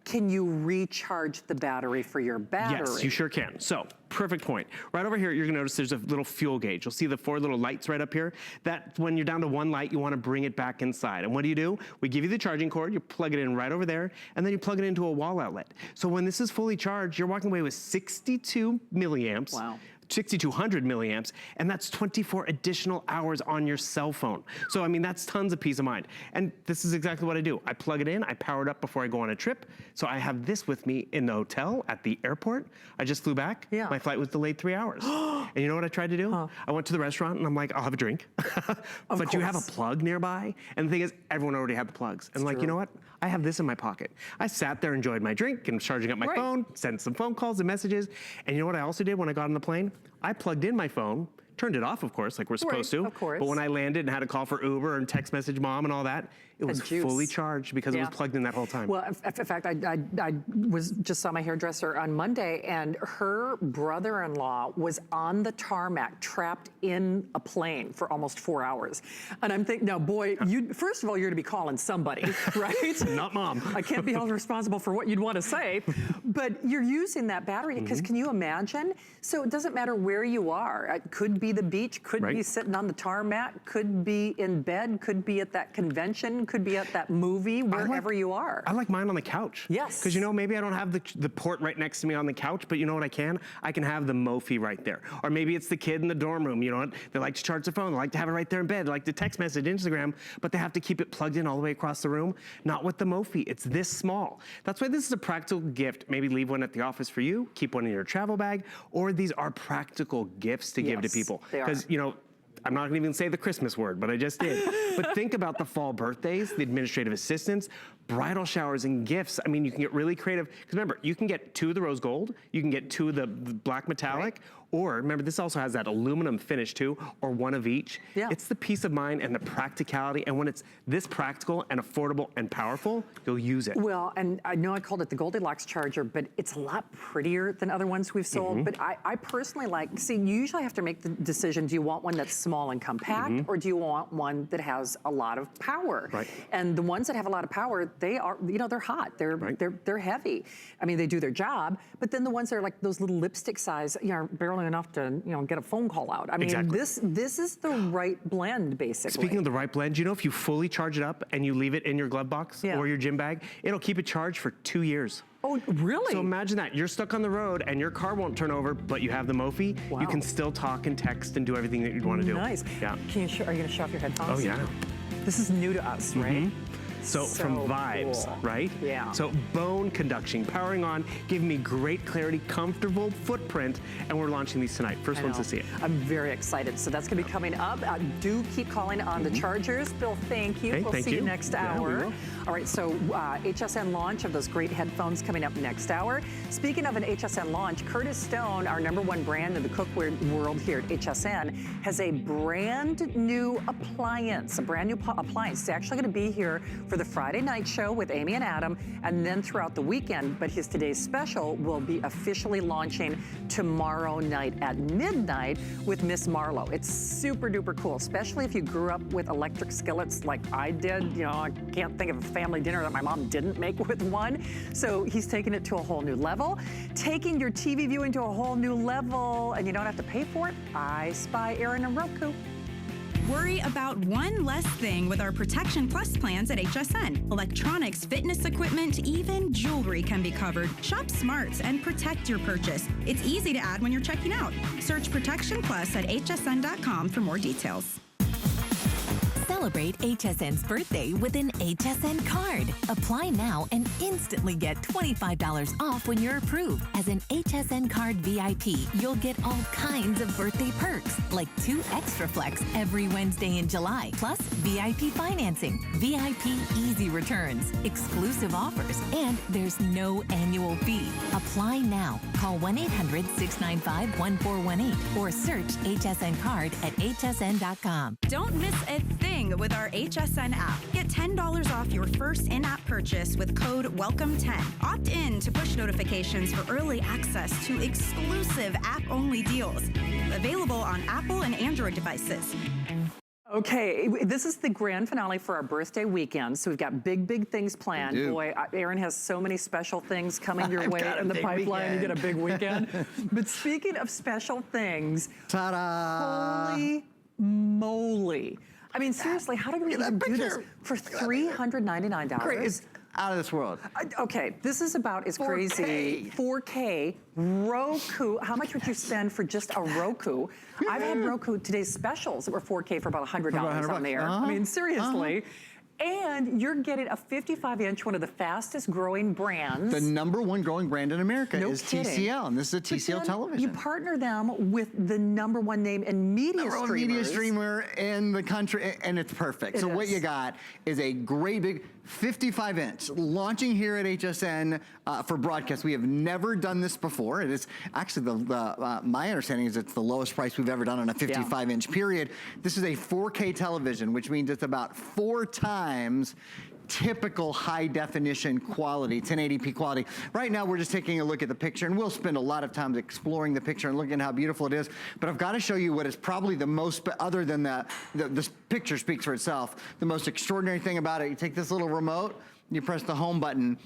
S1: can you recharge the battery for your battery?
S4: Yes, you sure can. So, perfect point. Right over here, you're gonna notice there's a little fuel gauge. You'll see the 4 little lights right up here. That when you're down to 1 light, you wanna bring it back inside. And what do? We give you the charging cord, you plug it in right over there, and then you plug it into a wall outlet. So when this is fully charged, you're walking away with 62 milliamps.
S1: Wow.
S4: 6,200 milliamps, and that's 24 additional hours on your cell phone. So, I mean, that's tons of peace of mind. And this is exactly what I do. I plug it in, I power it up before I go on a trip. So I have this with me in the hotel, at the airport. I just flew back.
S1: Yeah.
S4: My flight was delayed 3 hours. And you know what I tried to do? I went to the restaurant and I'm like, I'll have a drink. But do you have a plug nearby? And the thing is, everyone already had the plugs. And like, you know what? I have this in my pocket. I sat there, enjoyed my drink, and was charging up my phone, sent some phone calls and messages. And you know what I also did when I got on the plane? I plugged in my phone, turned it off, of course, like we're supposed to.
S1: Of course.
S4: But when I landed and had to call for Uber and text message mom and all that, it was fully charged because it was plugged in that whole time.
S1: Well, in fact, I just saw my hairdresser on Monday, and her brother-in-law was on the tarmac, trapped in a plane for almost 4 hours. And I'm thinking, now, boy, first of all, you're going to be calling somebody, right?
S4: Not mom.
S1: I can't be held responsible for what you'd want to say, but you're using that battery because can you imagine? So it doesn't matter where you are. It could be the beach, could be sitting on the tarmac, could be in bed, could be at that convention, could be at that movie, wherever you are. I
S4: like mine on the couch.
S1: Yes.
S4: Because maybe I don't have the port right next to me on the couch, but you know what I can? I can have the Mophie right there. Or maybe it's the kid in the dorm room, you know what? They like to charge their phone, they like to have it right there in bed, they like to text message, Instagram, but they have to keep it plugged in all the way across the room. Not with the Mophie, it's this small. That's why this is a practical gift. Maybe leave one at the office for you, keep one in your travel bag, or these are practical gifts to give to people. Because, I'm not gonna even say the Christmas word, but I just did. But think about the fall birthdays, the administrative assistants, bridal showers and gifts. I mean, you can get really creative. Because remember, you can get 2 of the rose gold, you can get 2 of the black metallic, or remember, this also has that aluminum finish too, or 1 of each.
S1: Yeah.
S4: It's the peace of mind and the practicality, and when it's this practical and affordable and powerful, you'll use it.
S1: Well, and I know I called it the Goldilocks charger, but it's a lot prettier than other ones we've sold. But I personally you usually have to make the decision, do you want one that's small and compact, or do you want one that has a lot of power?
S4: Right.
S1: And the ones that have a lot of power, they are, they're hot, they're heavy. I mean, they do their job, but then the ones that are like those little lipstick size, are barely enough to, get a phone call out. I mean, this is the right blend, basically.
S4: Speaking of the right blend, if you fully charge it up and you leave it in your glove box or your gym bag, it'll keep it charged for 2 years.
S1: Oh, really?
S4: So imagine that. You're stuck on the road and your car won't turn over, but you have the Mophie.
S1: Wow.
S4: You can still talk and text and do everything that you'd want to do.
S1: Nice.
S4: Yeah.
S1: Are you going to show off your headphones?
S4: Oh, yeah.
S1: This is new to us, right?
S4: So from Vibes,
S1: cool.
S4: right?
S1: Yeah.
S4: So bone conduction, powering on, giving me great clarity, comfortable footprint, and we're launching these tonight. First ones to see it.
S1: I'm very excited. So that's going to be coming up. Do keep calling on the chargers. Bill, thank you.
S4: Hey,
S1: we'll
S4: thank
S1: see you
S4: you.
S1: next
S4: Yeah, we
S1: hour.
S4: will.
S1: All right, so HSN launch of those great headphones coming up next hour. Speaking of an HSN launch, Curtis Stone, our #1 brand in the cookware world here at HSN, has a brand new appliance, a brand new appliance. It's actually going to be here for the Friday night show with Amy and Adam, and then throughout the weekend. But his today's special will be officially launching tomorrow night at midnight with Miss Marlowe. It's super duper cool, especially if you grew up with electric skillets like I did. You know, I can't think of a family dinner that my mom didn't make with one. So he's taking it to a whole new level, taking your TV viewing to a whole new level, and you don't have to pay for it. I Spy Aaron and Roku.
S5: Worry about one less thing with our Protection Plus plans at HSN. Electronics, fitness equipment, even jewelry can be covered. Shop smarts and protect your purchase. It's easy to add when you're checking out. Search Protection Plus at hsn.com for more details.
S6: Celebrate HSN's birthday with an HSN card. Apply now and instantly get $25 off when you're approved. As an HSN card VIP, you'll get all kinds of birthday perks, like 2 extra flex every Wednesday in July, plus VIP financing, VIP easy returns, exclusive offers, and there's no annual fee. Apply now. Call 1-800-695-1418 or search HSN card at hsn.com.
S5: Don't miss a thing with our HSN app. Get $10 off your first in-app purchase with code WELCOME10. Opt in to push notifications for early access to exclusive app-only deals. Available on Apple and Android devices.
S1: Okay, this is the grand finale for our birthday weekend, so we've got big, big things planned. Boy, Aaron has so many special things coming your way in the pipeline. You get a big weekend. But speaking of special things,
S7: ta-da!
S1: Holy moly. I mean, seriously, how did we even do this for $399?
S7: Great. It's out of this world.
S1: Okay, this is about as crazy. 4K, Roku. How much would you spend for just a Roku? I've had Roku, today's specials that were 4K for about $100 on there. I mean, seriously. And you're getting a 55-inch, one of the fastest growing brands.
S7: The #1 growing brand in America is
S1: kidding.
S7: TCL, and this is a TCL television.
S1: You partner them with the #1 name in media streamers.
S7: Media streamer in the country, and it's perfect. So what you got is a great big 55-inch launching here at HSN for broadcast. We have never done this before. It is actually my understanding is it's the lowest price we've ever done on a 55-inch period. This is a 4K television, which means it's about 4 times typical high definition quality, 1080p quality. Right now we're just taking a look at the picture, and we'll spend a lot of time exploring the picture and looking at how beautiful it is, but I've got to show you what is probably the most, other than this picture speaks for itself, the most extraordinary thing about it. You take this little remote, you press the home button,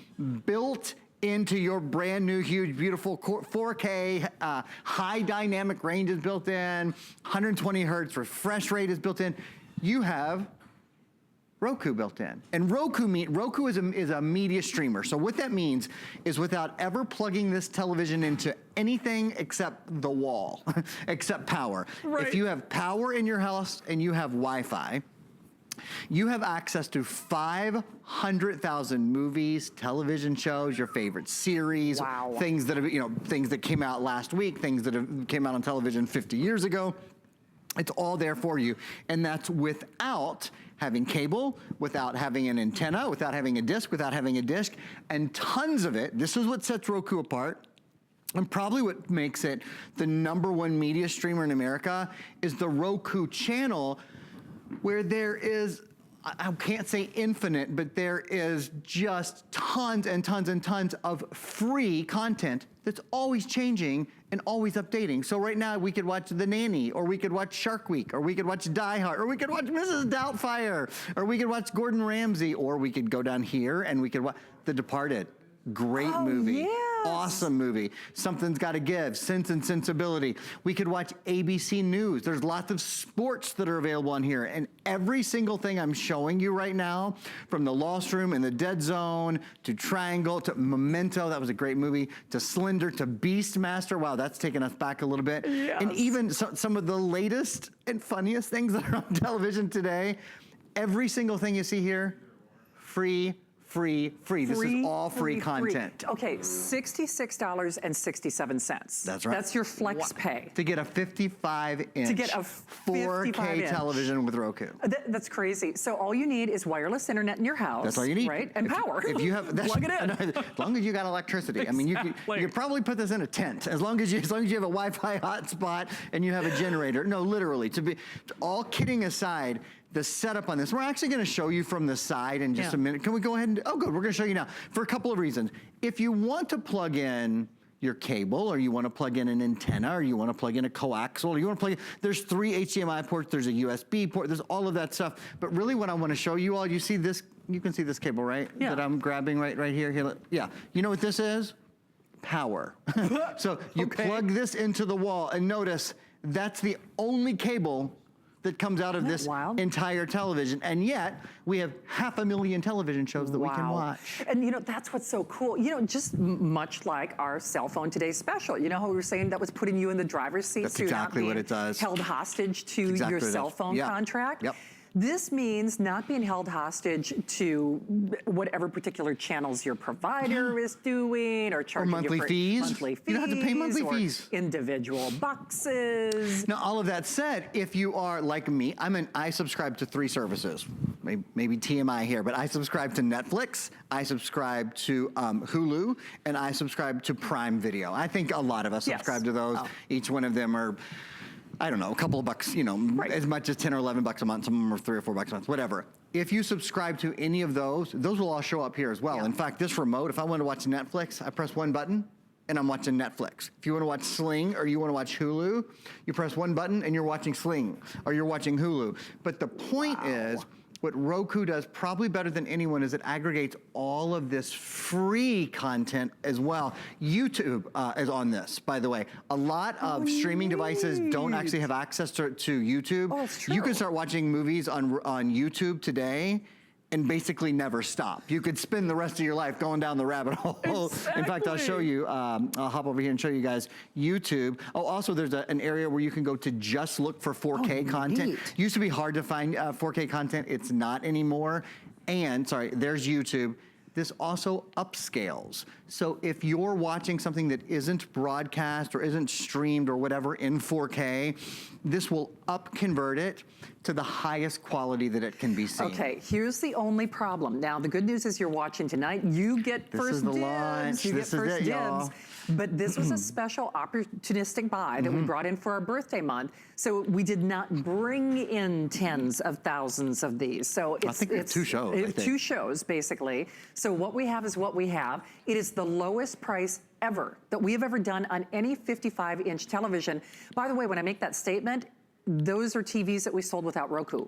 S7: built into your brand new, huge, beautiful 4K, high dynamic range is built in, 120 hertz refresh rate is built in. You have Roku built in. And Roku is a media streamer. So what that means is without ever plugging this television into anything except the wall, except power. If you have power in your house and you have Wi-Fi, you have access to 500,000 movies, television shows, your favorite series, things that have, things that came out last week, things that came out on television 50 years ago. It's all there for you. And that's without having cable, without having an antenna, without having a disc, and tons of it. This is what sets Roku apart. And probably what makes it the #1 media streamer in America is the Roku channel, where there is, I can't say infinite, but there is just tons and tons and tons of free content that's always changing and always updating. So right now we could watch The Nanny, or we could watch Shark Week, or we could watch Die Hard, or we could watch Mrs. Doubtfire, or we could watch Gordon Ramsay, or we could go down here and we could watch The Departed. Great movie. Awesome movie. Something's Gotta Give, Sense and Sensibility. We could watch ABC News. There's lots of sports that are available on here. And every single thing I'm showing you right now, from The Lost Room and The Dead Zone, to Triangle, to Memento, that was a great movie, to Slender, to Beastmaster. Wow, that's taken us back a little bit. And even some of the latest and funniest things that are on television today, every single thing you see here, free. This is all free content.
S1: Okay, $66.67.
S7: That's right.
S1: That's your flex pay.
S7: To get a 55-inch
S1: To get a
S7: 4K
S1: 55-inch.
S7: television with Roku.
S1: That's crazy. So all you need is wireless internet in your house.
S7: That's all you need.
S1: Right? And power.
S7: If you have,
S1: plug it in.
S7: As long as you got electricity. I mean, you could probably put this in a tent. As long as you have a Wi-Fi hotspot and you have a generator. No, literally. All kidding aside, the setup on this, we're actually going to show you from the side in just a minute. Can we go ahead and, oh good, we're going to show you now for a couple of reasons. If you want to plug in your cable, or you want to plug in an antenna, or you want to plug in a coaxial, or you want to plug in, there's 3 HDMI ports, there's a USB port, there's all of that stuff. But really what I want to show you all, you see this, you can see this cable, right?
S1: Yeah.
S7: That I'm grabbing right here. Yeah. You know what this is? Power. So you plug this into the wall, and notice that's the only cable that comes out of this entire television, and yet we have 500,000 television shows that we can watch.
S1: And you know, that's what's so cool. You know, just much like our cell phone today special. You know how we were saying that was putting you in the driver's seat,
S7: That's
S1: so you're
S7: exactly
S1: not
S7: what
S1: being
S7: it does.
S1: held hostage to your cell phone contract?
S7: Yep.
S1: This means not being held hostage to whatever particular channels your provider is doing, or charging
S7: monthly
S1: you for
S7: fees.
S1: monthly fees.
S7: You don't have to pay monthly
S1: or
S7: fees.
S1: Individual boxes.
S7: Now, all of that said, if you are like me, I subscribe to 3 services. Maybe TMI here, but I subscribe to Netflix, I subscribe to Hulu, and I subscribe to Prime Video. I think a lot of us subscribe to those. Each one of them are, I don't know, a couple of bucks, you know, as much as 10 or 11 bucks a month. Some of them are 3 or 4 bucks a month, whatever. If you subscribe to any of those will all show up here as well. In fact, this remote, if I want to watch Netflix, I press one button and I'm watching Netflix. If you want to watch Sling or you want to watch Hulu, you press one button and you're watching Sling or you're watching Hulu. But the point is, what Roku does probably better than anyone is it aggregates all of this free content as well. YouTube is on this, by the way. A lot of streaming devices don't actually have access to YouTube.
S1: Oh, it's true.
S7: You can start watching movies on YouTube today and basically never stop. You could spend the rest of your life going down the rabbit hole.
S1: Exactly.
S7: In fact, I'll show you, I'll hop over here and show you guys YouTube. Oh, also there's an area where you can go to just look for 4K content.
S1: neat.
S7: Used to be hard to find 4K content. It's not anymore. And, sorry, there's YouTube. This also upscales. So if you're watching something that isn't broadcast or isn't streamed or whatever in 4K, this will convert it to the highest quality that it can be seen.
S1: Okay, here's the only problem. Now, the good news is you're watching tonight. You get first dibs.
S7: Launch.
S1: You
S7: This
S1: get
S7: is
S1: first
S7: it,
S1: dibs.
S7: y'all.
S1: But this was a special opportunistic buy that we brought in for our birthday month. So we did not bring in tens of thousands of these. So it's,
S7: I think we have 2 shows. I think.
S1: 2 shows, basically. So what we have is what we have. It is the lowest price ever that we have ever done on any 55-inch television. By the way, when I make that statement, those are TVs that we sold without Roku,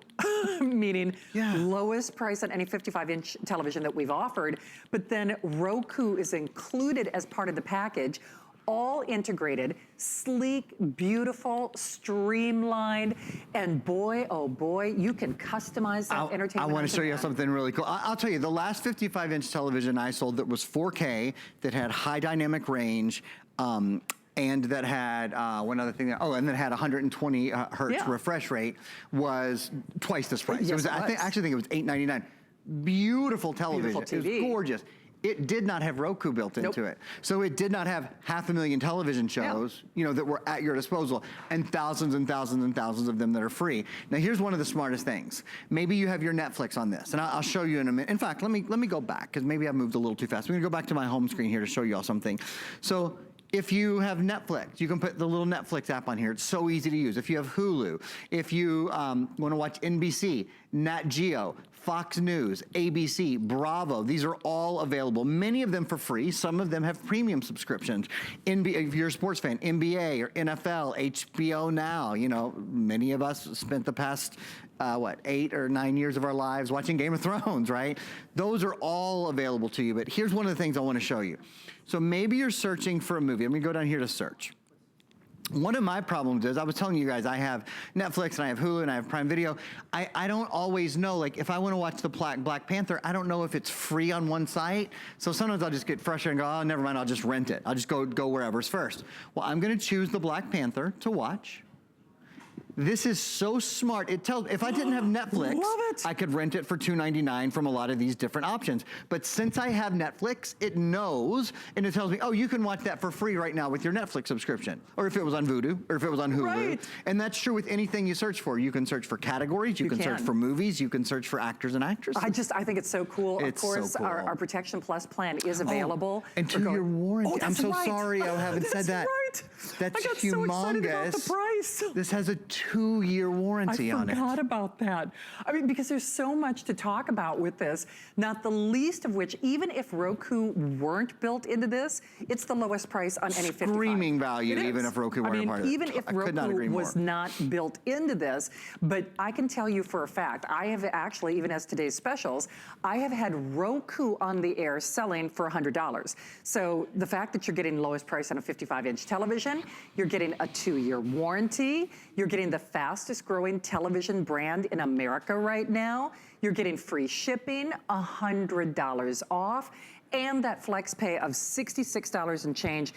S1: meaning lowest price on any 55-inch television that we've offered. But then Roku is included as part of the package, all integrated, sleek, beautiful, streamlined, and boy, oh boy, you can customize that entertainment.
S7: I want to show you something really cool. I'll tell you, the last 55-inch television I sold that was 4K, that had high dynamic range, and that had one other thing. And that had 120 hertz refresh rate, was twice this price.
S1: Yes,
S7: I actually think it was $8.99. Beautiful television.
S1: Beautiful TV.
S7: It was gorgeous. It did not have Roku built into it. So it did not have 500,000 television shows, you know, that were at your disposal, and thousands and thousands and thousands of them that are free. Now, here's one of the smartest things. Maybe you have your Netflix on this, and I'll show you in a minute. In fact, let me go back, because maybe I moved a little too fast. I'm gonna go back to my home screen here to show you all something. So if you have Netflix, you can put the little Netflix app on here. It's so easy to use. If you have Hulu, if you want to watch NBC, Nat Geo, Fox News, ABC, Bravo, these are all available. Many of them for free. Some of them have premium subscriptions. If you're a sports fan, NBA or NFL, HBO Now. You know, many of us spent the past 8 or 9 years of our lives watching Game of Thrones, right? Those are all available to you. But here's one of the things I want to show you. So maybe you're searching for a movie. I'm going to go down here to search. One of my problems is, I was telling you guys, I have Netflix and I have Hulu and I have Prime Video. I don't always know, like if I want to watch the Black Panther, I don't know if it's free on one site. So sometimes I'll just get frustrated and go, oh, never mind, I'll just rent it. I'll just go wherever's first. Well, I'm going to choose the Black Panther to watch. This is so smart. It tells, if I didn't have Netflix,
S1: Love it.
S7: I could rent it for $2.99 from a lot of these different options. But since I have Netflix, it knows, and it tells me, oh, you can watch that for free right now with your Netflix subscription. Or if it was on Vudu, or if it was on Hulu.
S1: Right.
S7: And that's true with anything you search for. You can search for categories, you can search for movies, you can search for actors and actresses.
S1: I think it's so cool.
S7: It's
S1: of course,
S7: so cool.
S1: our Protection Plus plan is available.
S7: And 2-year warranty.
S1: Oh,
S7: I'm so
S1: right.
S7: sorry I haven't said that.
S1: Right.
S7: That's
S1: I got
S7: humongous.
S1: so excited about the price.
S7: This has a 2-year warranty on it.
S1: I forgot about that. I mean, because there's so much to talk about with this, not the least of which, even if Roku weren't built into this, it's the lowest price on any 55.
S7: Screaming value,
S1: It
S7: even
S1: is.
S7: if Roku weren't a part of it.
S1: Even if
S7: I could not agree
S1: Roku
S7: more.
S1: was not built into this, but I can tell you for a fact, I have actually, even as today's specials, I have had Roku on the air selling for $100. So the fact that you're getting the lowest price on a 55-inch television, you're getting a 2-year warranty, you're getting the fastest growing television brand in America right now, you're getting free shipping, $100 off, and that flex pay of $66 and change.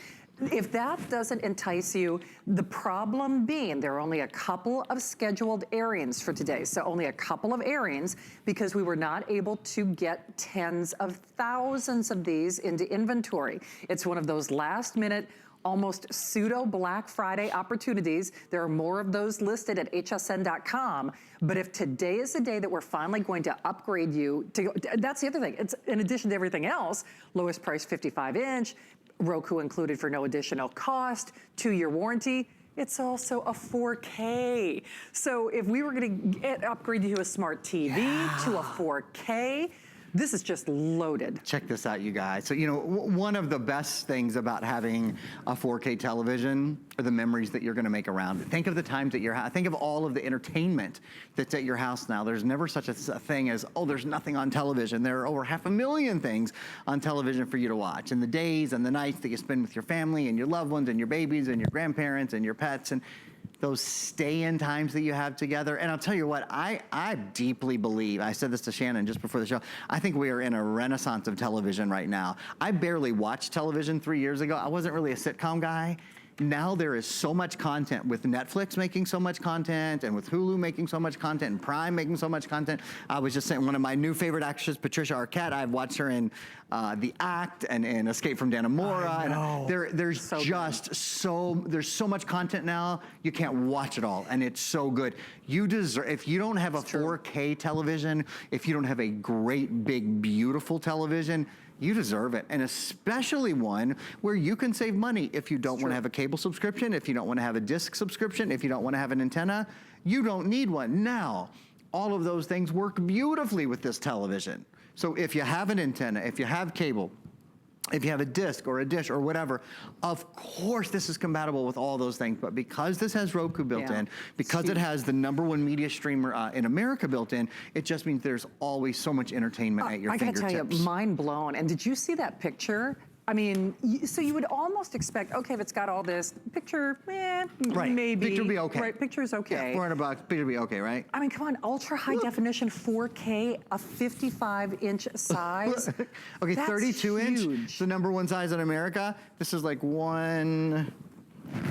S1: If that doesn't entice you, the problem being there are only a couple of scheduled airings for today. So only a couple of airings because we were not able to get tens of thousands of these into inventory. It's one of those last minute, almost pseudo Black Friday opportunities. There are more of those listed at hsn.com. But if today is the day that we're finally going to upgrade you to, that's the other thing. It's in addition to everything else, lowest price 55-inch, Roku included for no additional cost, 2-year warranty. It's also a 4K. So if we were going to upgrade you to a smart TV, to a 4K, this is just loaded.
S7: Check this out, you guys. So, you know, one of the best things about having a 4K television are the memories that you're gonna make around it. Think of the times at your house. Think of all of the entertainment that's at your house now. There's never such a thing as, oh, there's nothing on television. There are over 500,000 things on television for you to watch. And the days and the nights that you spend with your family and your loved ones and your babies and your grandparents and your pets and those stay-in times that you have together. And I'll tell you what, I deeply believe, I said this to Shannon just before the show, I think we are in a renaissance of television right now. I barely watched television 3 years ago. I wasn't really a sitcom guy. Now there is so much content with Netflix making so much content and with Hulu making so much content and Prime making so much content. I was just saying one of my new favorite actresses, Patricia Arquette, I've watched her in The Act and in Escape from Dannemora. And there's there's so much content now, you can't watch it all and it's so good. You deserve, if you don't have a 4K television, if you don't have a great, big, beautiful television, you deserve it, and especially one where you can save money if you don't want to have a cable subscription, if you don't want to have a disc subscription, if you don't want to have an antenna, you don't need one. Now, all of those things work beautifully with this television. So if you have an antenna, if you have cable, if you have a disc or a dish or whatever, of course this is compatible with all those things, but because this has Roku built in, because it has the #1 media streamer in America built in, it just means there's always so much entertainment at your fingertips.
S1: I gotta tell you, mind blown. And did you see that picture? I mean, so you would almost expect, okay, if it's got all this, picture, maybe.
S7: Picture will be okay.
S1: Right, picture's okay.
S7: Yeah, $400, picture will be okay, right?
S1: I mean, come on, ultra high definition 4K, a 55-inch size.
S7: Okay,
S1: That's
S7: 32-inch,
S1: huge.
S7: the #1 size in America. This is like 1,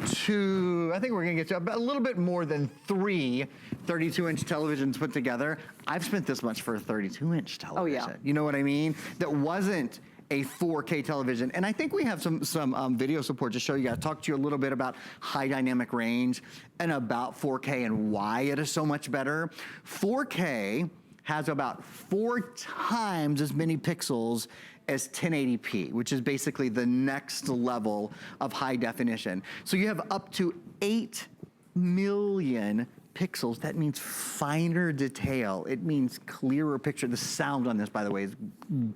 S7: 2, I think we're gonna get to a little bit more than 3 32-inch televisions put together. I've spent this much for a 32-inch television.
S1: Oh, yeah.
S7: You know what I mean? That wasn't a 4K television. And I think we have some video support to show you guys, talk to you a little bit about high dynamic range and about 4K and why it is so much better. 4K has about 4 times as many pixels as 1080p, which is basically the next level of high definition. So you have up to 8 million pixels. That means finer detail. It means clearer picture. The sound on this, by the way, is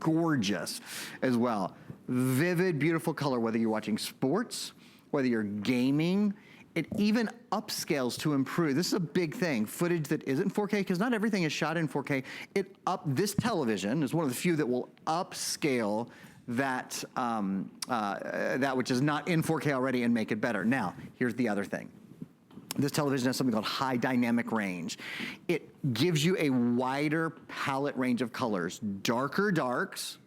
S7: gorgeous as well. Vivid, beautiful color, whether you're watching sports, whether you're gaming. It even upscales to improve. This is a big thing. Footage that isn't 4K, because not everything is shot in 4K. This television is one of the few that will upscale that, that which is not in 4K already and make it better. Now, here's the other thing. This television has something called high dynamic range. It gives you a wider palette range of colors. Darker darks,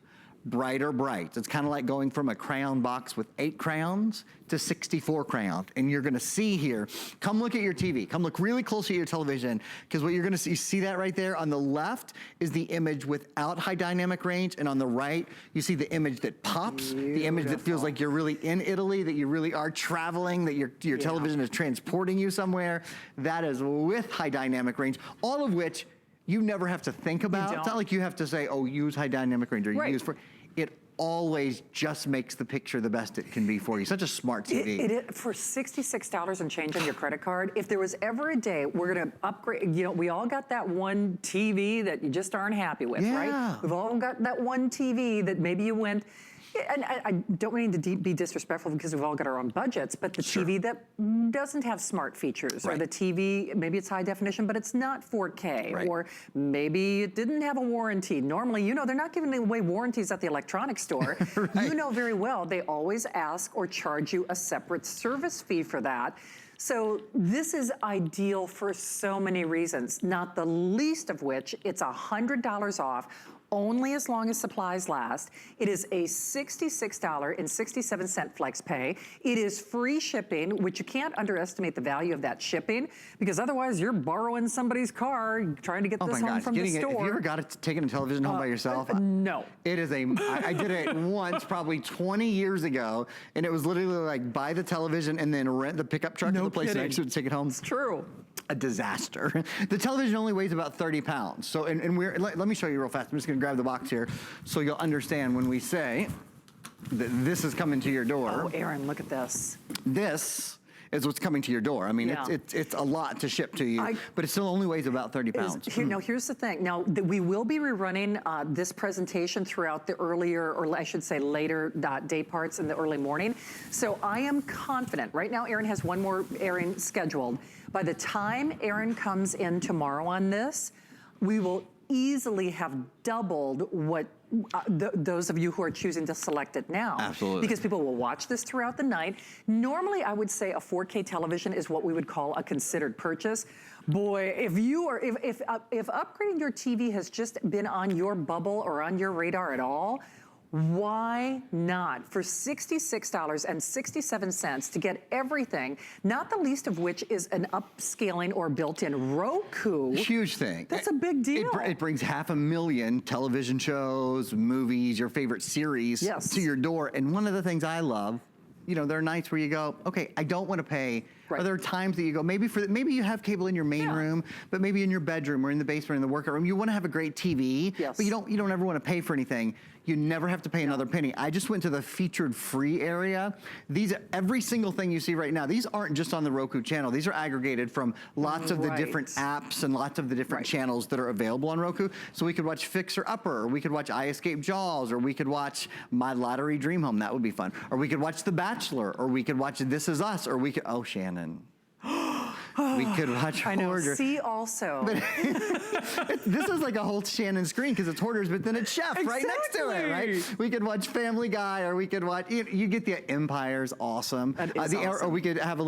S7: brighter brights. It's kind of like going from a crayon box with 8 crayons to 64 crayons. And you're gonna see here, come look at your TV. Come look really closely at your television, because what you're gonna see that right there on the left is the image without high dynamic range, and on the right, you see the image that pops, the image that feels like you're really in Italy, that you really are traveling, that your television is transporting you somewhere. That is with high dynamic range, all of which you never have to think about. It's not like you have to say, oh, use high dynamic range or use for, it always just makes the picture the best it can be for you. Such a smart TV.
S1: For $66 and change on your credit card, if there was ever a day we're gonna upgrade, you know, we all got that one TV that you just aren't happy with, right? We've all got that one TV that maybe you went, and I don't mean to be disrespectful because we've all got our own budgets, but the TV that doesn't have smart features, or the TV, maybe it's high definition, but it's not 4K, or maybe it didn't have a warranty. Normally, you know, they're not giving away warranties at the electronics store. You know very well, they always ask or charge you a separate service fee for that. So this is ideal for so many reasons, not the least of which it's $100 off, only as long as supplies last. It is a $66.67 flex pay. It is free shipping, which you can't underestimate the value of that shipping, because otherwise you're borrowing somebody's car, trying to get this home from the store.
S7: Have you ever got it taking a television home by yourself?
S1: No.
S7: It is I did it once, probably 20 years ago, and it was literally like buy the television and then rent the pickup truck to the place next to it to take it home. It's
S1: true.
S7: A disaster. The television only weighs about 30 pounds. So, and let me show you real fast. I'm just gonna grab the box here so you'll understand when we say that this is coming to your door.
S1: Oh, Aaron, look at this.
S7: This is what's coming to your door. I mean, it's a lot to ship to you, but it still only weighs about 30 pounds.
S1: Now, here's the thing. Now, we will be rerunning this presentation throughout the earlier, or I should say later day parts in the early morning. So I am confident. Right now, Aaron has one more airing scheduled. By the time Aaron comes in tomorrow on this, we will easily have doubled what those of you who are choosing to select it now.
S7: Absolutely.
S1: Because people will watch this throughout the night. Normally, I would say a 4K television is what we would call a considered purchase. Boy, if upgrading your TV has just been on your bubble or on your radar at all, why not? For $66.67 to get everything, not the least of which is an upscaling or built-in Roku.
S7: Huge thing.
S1: That's a big deal.
S7: It brings 500,000 television shows, movies, your favorite series to your door. And one of the things I love, you know, there are nights where you go, okay, I don't want to pay. Or there are times that you go, maybe you have cable in your main room, but maybe in your bedroom or in the basement or in the workout room, you want to have a great TV, but you don't ever want to pay for anything. You never have to pay another penny. I just went to the featured free area. Every single thing you see right now, these aren't just on the Roku channel. These are aggregated from lots of the different apps and lots of the different channels that are available on Roku. So we could watch Fixer Upper, or we could watch I Escape Jaws, or we could watch My Lottery Dream Home. That would be fun. Or we could watch The Bachelor, or we could watch This Is Us, or we could, oh, Shannon. We could watch Hoarder.
S1: See also.
S7: But this is like a whole Shannon screen because it's Hoarders, but then it's Chef right next to it, right? We could watch Family Guy, or we could watch, you get the Empire's awesome.
S1: That is awesome.
S7: Or we could have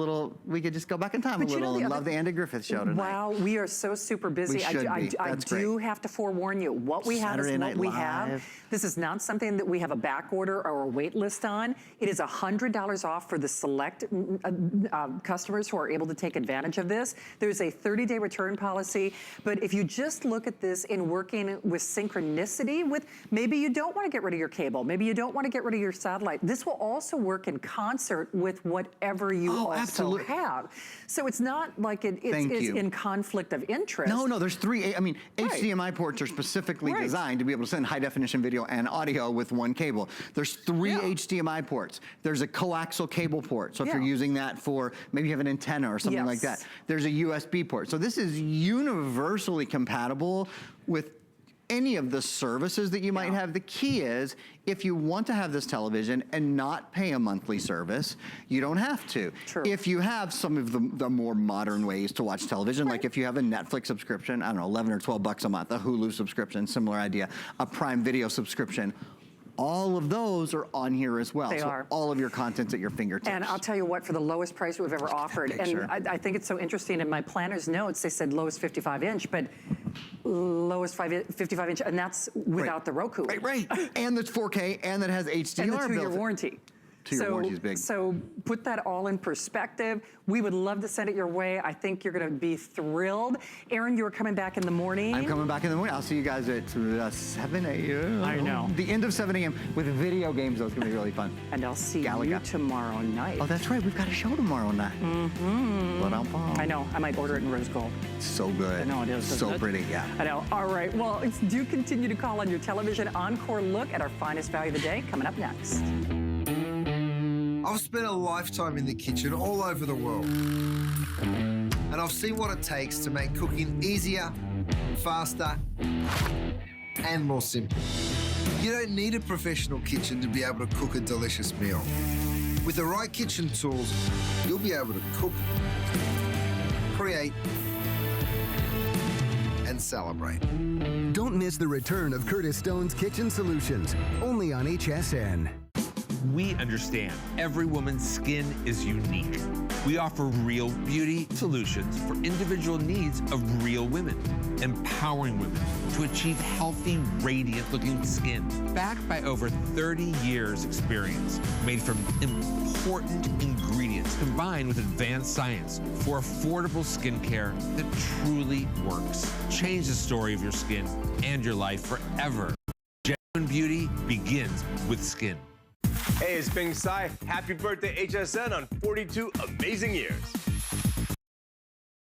S7: we could just go back in time a little and love the Andy Griffith Show tonight.
S1: Wow, we are so super busy.
S7: We should be.
S1: I do have to forewarn you. What we have is what we have. This is not something that we have a back order or a wait list on. It is $100 off for the select customers who are able to take advantage of this. There's a 30-day return policy, but if you just look at this in working with synchronicity with, maybe you don't want to get rid of your cable, maybe you don't want to get rid of your satellite, this will also work in concert with whatever you also have. So it's not like it's in conflict of interest.
S7: No, there's three, HDMI ports are specifically designed to be able to send high definition video and audio with one cable. There's three HDMI ports. There's a coaxial cable port. So if you're using that for, maybe you have an antenna or something like that. There's a USB port. So this is universally compatible with any of the services that you might have. The key is, if you want to have this television and not pay a monthly service, you don't have to.
S1: True.
S7: If you have some of the more modern ways to watch television, like if you have a Netflix subscription, I don't know, 11 or 12 bucks a month, a Hulu subscription, similar idea, a Prime Video subscription, all of those are on here as well.
S1: They are.
S7: All of your content's at your fingertips.
S1: And I'll tell you what, for the lowest price we've ever offered, and I think it's so interesting, in my planner's notes, they said lowest 55-inch, but lowest 55 inch, and that's without the Roku.
S7: Right. And it's 4K, and that has HDR
S1: And the 2-year
S7: built in.
S1: warranty.
S7: 2-year warranty is big.
S1: So put that all in perspective. We would love to send it your way. I think you're going to be thrilled. Aaron, you're coming back in the morning.
S7: I'm coming back in the morning. I'll see you guys at 7 a.m.
S1: I know.
S7: The end of 7 a.m. with video games, though. It's going to be really fun.
S1: And I'll see you tomorrow night.
S7: Oh, that's right. We've got a show tomorrow night.
S1: I know. I might order it in rose gold.
S7: So good.
S1: I know it is.
S7: So pretty, yeah.
S1: I know. All right. Well, do continue to call on your television. Encore look at our finest value of the day coming up next.
S8: I've spent a lifetime in the kitchen all over the world. And I've seen what it takes to make cooking easier, faster, and more simple. You don't need a professional kitchen to be able to cook a delicious meal. With the right kitchen tools, you'll be able to cook, create, and celebrate.
S9: Don't miss the return of Curtis Stone's Kitchen Solutions, only on HSN.
S10: We understand every woman's skin is unique. We offer real beauty solutions for individual needs of real women, empowering women to achieve healthy, radiant-looking skin. Backed by over 30 years experience, made from important ingredients combined with advanced science for affordable skincare that truly works. Change the story of your skin and your life forever. Genuine beauty begins with skin.
S11: Hey, it's Bing Sai. Happy birthday, HSN, on 42 amazing years.